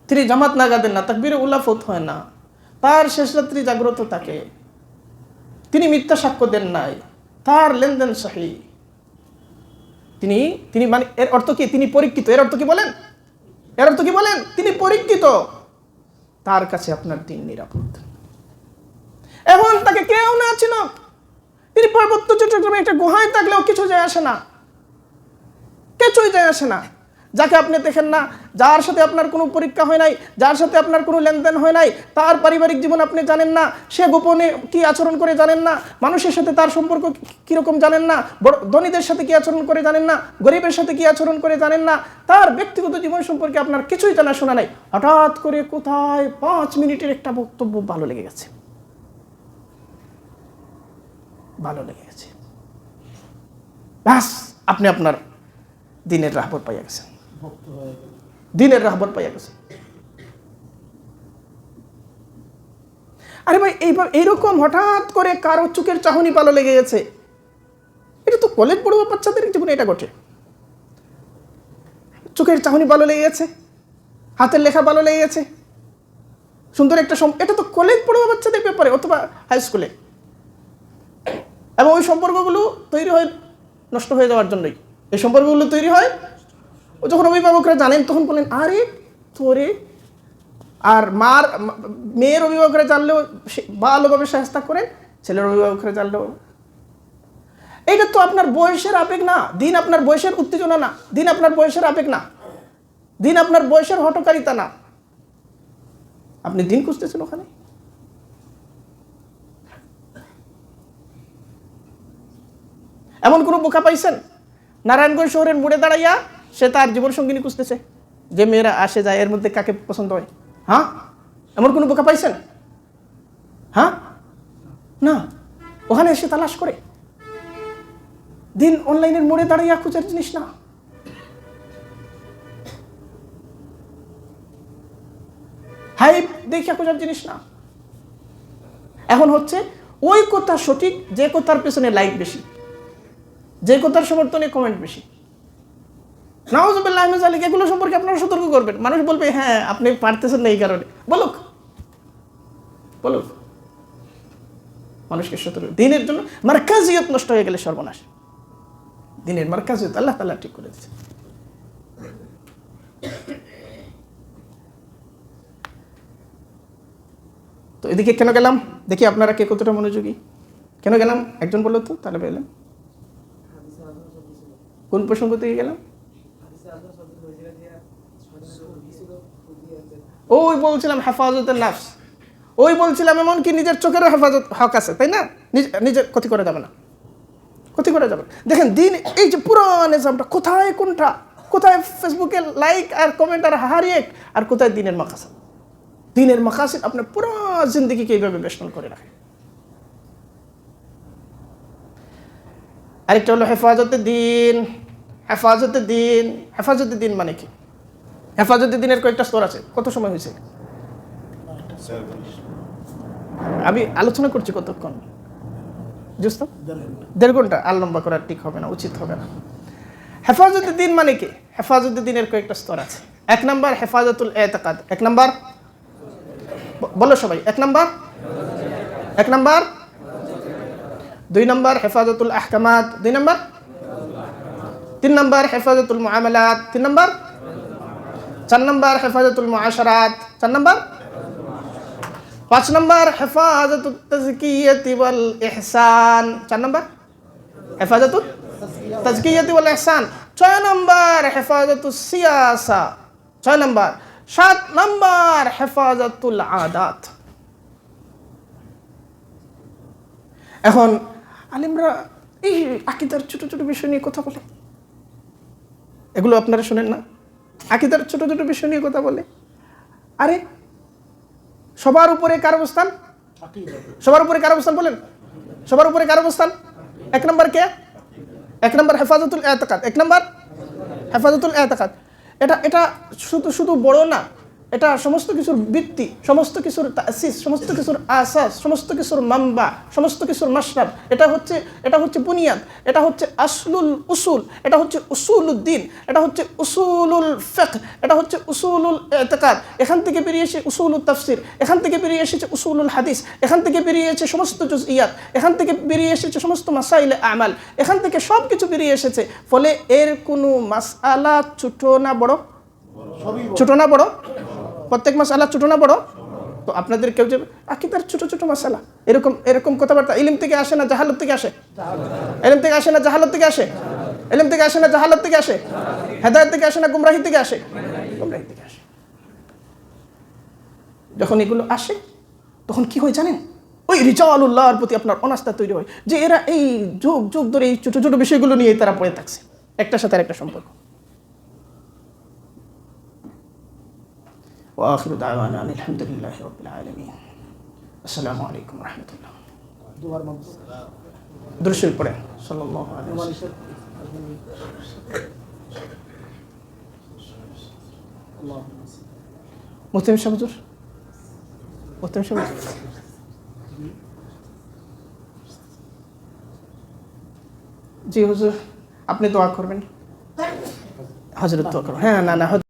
তিনি জামাত নাগা দেন না, তাকবীরে উলা ফৌত হয় না, তার শেষ রাত্রি জাগ্রত থাকে, তিনি মিথ্যা সাক্ষ্য দেন নাই, তার লেনদেন সহি। তিনি মানে এর অর্থ কি? তিনি পরীক্ষিত। এর অর্থ কি বলেন? এর অর্থ কি বলেন? তিনি পরীক্ষিত, তার কাছে আপনার দিন নিরাপদ। এখন তাকে কেউ না ছিল, তিনি পার্বত্য চট্টগ্রামে একটা গুহায় থাকলেও কিছু যায় আসে না, কিছুই যায় আসে না। যাকে আপনি দেখেন না, যার সাথে আপনার কোনো পরীক্ষা হয় নাই, যার সাথে আপনার কোনো লেনদেন হয় নাই, তার পারিবারিক জীবন আপনি জানেন না, সে গোপনে কি আচরণ করে জানেন না, মানুষের সাথে তার সম্পর্ক কীরকম জানেন না, ধনীদের সাথে কি আচরণ করে জানেন না, গরিবের সাথে কি আচরণ করে জানেন না, তার ব্যক্তিগত জীবন সম্পর্কে আপনার কিছুই জানাশোনা নাই। হঠাৎ করে কোথায় 5 মিনিটের একটা বক্তব্য ভালো লেগে গেছে, ভালো লেগে গেছে, ব্যাস আপনি আপনার দিনের রাহবর পাইয়া গেছেন, দিনের রাহবর পাইয়া গেছেন। আরে ভাই, এইরকম হঠাৎ করে কারো চোখের চাহনি ভালো লেগে গেছে, এটা তো কলেজ পড়ুয়া বাচ্চাদের জীবনে এটা ঘটে। চোখের চাহনি ভালো লেগে গেছে, হাতের লেখা ভালো লেগে গেছে, সুন্দর একটা এটা তো কলেজ পড়ুয়া বাচ্চাদের ব্যাপারে, অথবা হাই স্কুলে। এবং ওই সম্পর্কগুলো তৈরি হয় নষ্ট হয়ে যাওয়ার জন্যই। এই সম্পর্কগুলো তৈরি হয় যখন অভিভাবকরা জানেন, তখন বলেন আরে তোরে, আর মেয়ের অভিভাবকরা জানলেও ভালোভাবে শায়েস্তা করেন, ছেলের অভিভাবকরা জানলেও। এইটা তো আপনার বয়সের আবেগ না, দিন আপনার বয়সের উত্তেজনা না, দিন আপনার বয়সের আবেগ না, দিন আপনার বয়সের হটকারিতা না। আপনি দিন খুঁজতেছেন ওখানে। এমন কোনো বোকা পাইছেন নারায়ণগঞ্জ শহরের মোড়ে দাঁড়াইয়া সে তার জীবন সঙ্গিনী খুঁজতেছে, যে মেয়েরা আসে যায় এর মধ্যে কাকে পছন্দ হয়? হ্যাঁ, এমন কোনো বোকা পাইছেন? হ্যাঁ, না। ওখানে এসে তালাশ করে। দিন অনলাইনের মোড়ে দাঁড়াইয়া খোঁজার জিনিস না। হাইপ দেখিয়া খোঁজার জিনিস না। এখন হচ্ছে ওই কথা সঠিক যে কথার পেছনে লাইক বেশি, যে কথার সমর্থনে কমেন্ট বেশি। নাউজুবিল্লাহ মিন যালিক, এগুলো সম্পর্কে আপনারা সতর্ক করবেন। মানুষ বলবে হ্যাঁ আপনি পারতেছেন না এই কারণে, বলুক, মানুষকে সতর্ক। দিনের জন্য মারকাজিয়ত নষ্ট হয়ে গেলে সর্বনাশ। দিনের মারকাজিয়ত আল্লাহ তাআলা ঠিক করে দিয়েছে। তো এদিকে কেন গেলাম দেখি আপনারা কে কতটা মনোযোগী। কেন গেলাম একজন বললো তো, তাহলে বললেন কোন প্রসঙ্গ থেকে গেলাম? ওই বলছিলাম হেফাজতের নাফস, ওই বলছিলাম এমনকি নিজের চোখেরও হেফাজত হক আছে, তাই না? নিজের ক্ষতি করা যাবে না, ক্ষতি করা যাবে। দেখেন দিন, এই যে পুরো নিজামটা কোথায়, কোথায় ফেসবুকে লাইক আর কমেন্ট আর হারিয়েক, আর কোথায় দিনের মাকাসিদ। দিনের মাকাসিদ আপনার পুরো জিন্দেগিকে এইভাবে বেষ্টন করে রাখে। আরেকটা হলো হেফাজতে দিন। হেফাজতে দিন মানে কি? হেফাজতে দিনের কয়েকটা স্তর আছে। কত সময় হয়েছে? আমি আলোচনা করছি কতক্ষণ? 1.5 ঘন্টা। আর লম্বা করা ঠিক হবে না, উচিত হবে না। হেফাজতে দিন মানে কি? হেফাজতে দিনের কয়েকটা স্তর আছে। 1 নম্বর হেফাজতুল এতেকাদ। 1 নম্বর বলো সবাই, 1 নম্বর। 2 নম্বর হেফাজতুল আহকামাত। 2 নম্বর। 3 নম্বর হেফাজতুল মুআমালাত। 3 নম্বর। 4 নম্বর হেফাজতুল মুআশারাত। 4 নম্বর। 5 নম্বর হেফাজতুত তাজকিয়াতি ওয়াল ইহসান। 4 নম্বর হেফাজতুত তাজকিয়াতি ওয়াল ইহসান। 6 নম্বর হেফাজতুস সিয়াসা। 6 নম্বর। 7 নম্বর হেফাজতুল আদাত। এখন আলিমরা এই আকীদার ছোট ছোট বিষয় নিয়ে কথা বলে, এগুলো আপনারা শুনেন না? আকীদার ছোট ছোট বিষয় নিয়ে কথা বলে। আরে সবার উপরে কার অবস্থান? সবার উপরে কার অবস্থান বলেন? সবার উপরে কার অবস্থান? 1 নম্বর কে? 1 নম্বর হেফাজতুল এতেকাদ। 1 নম্বর হেফাজতুল এতেকাদ। এটা শুধু বড় না, এটা সমস্ত কিছুর ভিত্তি, সমস্ত কিছুর তাসিস, সমস্ত কিছুর আসাস, সমস্ত কিছুর মাম্বা, সমস্ত কিছুর মাশরাব। এটা হচ্ছে বুনিয়াদ, এটা হচ্ছে আসলুল উসুল, এটা হচ্ছে উসুলুদ্দিন, এটা হচ্ছে উসুলুল ফিকহ, এটা হচ্ছে উসুলুল ইতিকাদ। এখান থেকে বেরিয়ে এসে উসুলুল তাফসির, এখান থেকে বেরিয়ে এসেছে উসুলুল হাদিস, এখান থেকে বেরিয়ে এসেছে সমস্ত জুজইয়াত, এখান থেকে বেরিয়ে এসেছে সমস্ত মাসাইলে আমাল, এখান থেকে সব কিছু বেরিয়ে এসেছে। ফলে এর কোনো মাসআলা ছোট না বড়? ছোট না বড়? প্রত্যেক মাসআলা ছোট না বড়? তো আপনাদের কেউ যে আকীদার ছোট ছোট মাসআলা এরকম কথাবার্তা ইলম থেকে আসে না জাহালত থেকে আসে? ইলম থেকে আসে না জাহালত থেকে আসে? ইলম থেকে আসে না জাহালত থেকে আসে? হেদায়েত থেকে আসে না গুমরাহি থেকে আসে? গুমরাহি থেকে আসে। যখন এগুলো আসে তখন কি হয় জানেন? ওই রিজালুল্লাহর প্রতি আপনার অনাস্থা তৈরি হয় যে এরা এই যুগ যুগ ধরে এই ছোট ছোট বিষয়গুলো নিয়ে তারা পড়ে থাকছে, একটার সাথে আরেকটা সম্পর্ক। وآخر دعوانا أن الحمد لله رب العالمين السلام عليكم ورحمة الله درس القرآن صلى الله عليه وسلم محترم شاه حضور محترم شاه حضور জি হুজুর আপনি দোয়া করবেন হযরত দোয়া করবেন হ্যাঁ না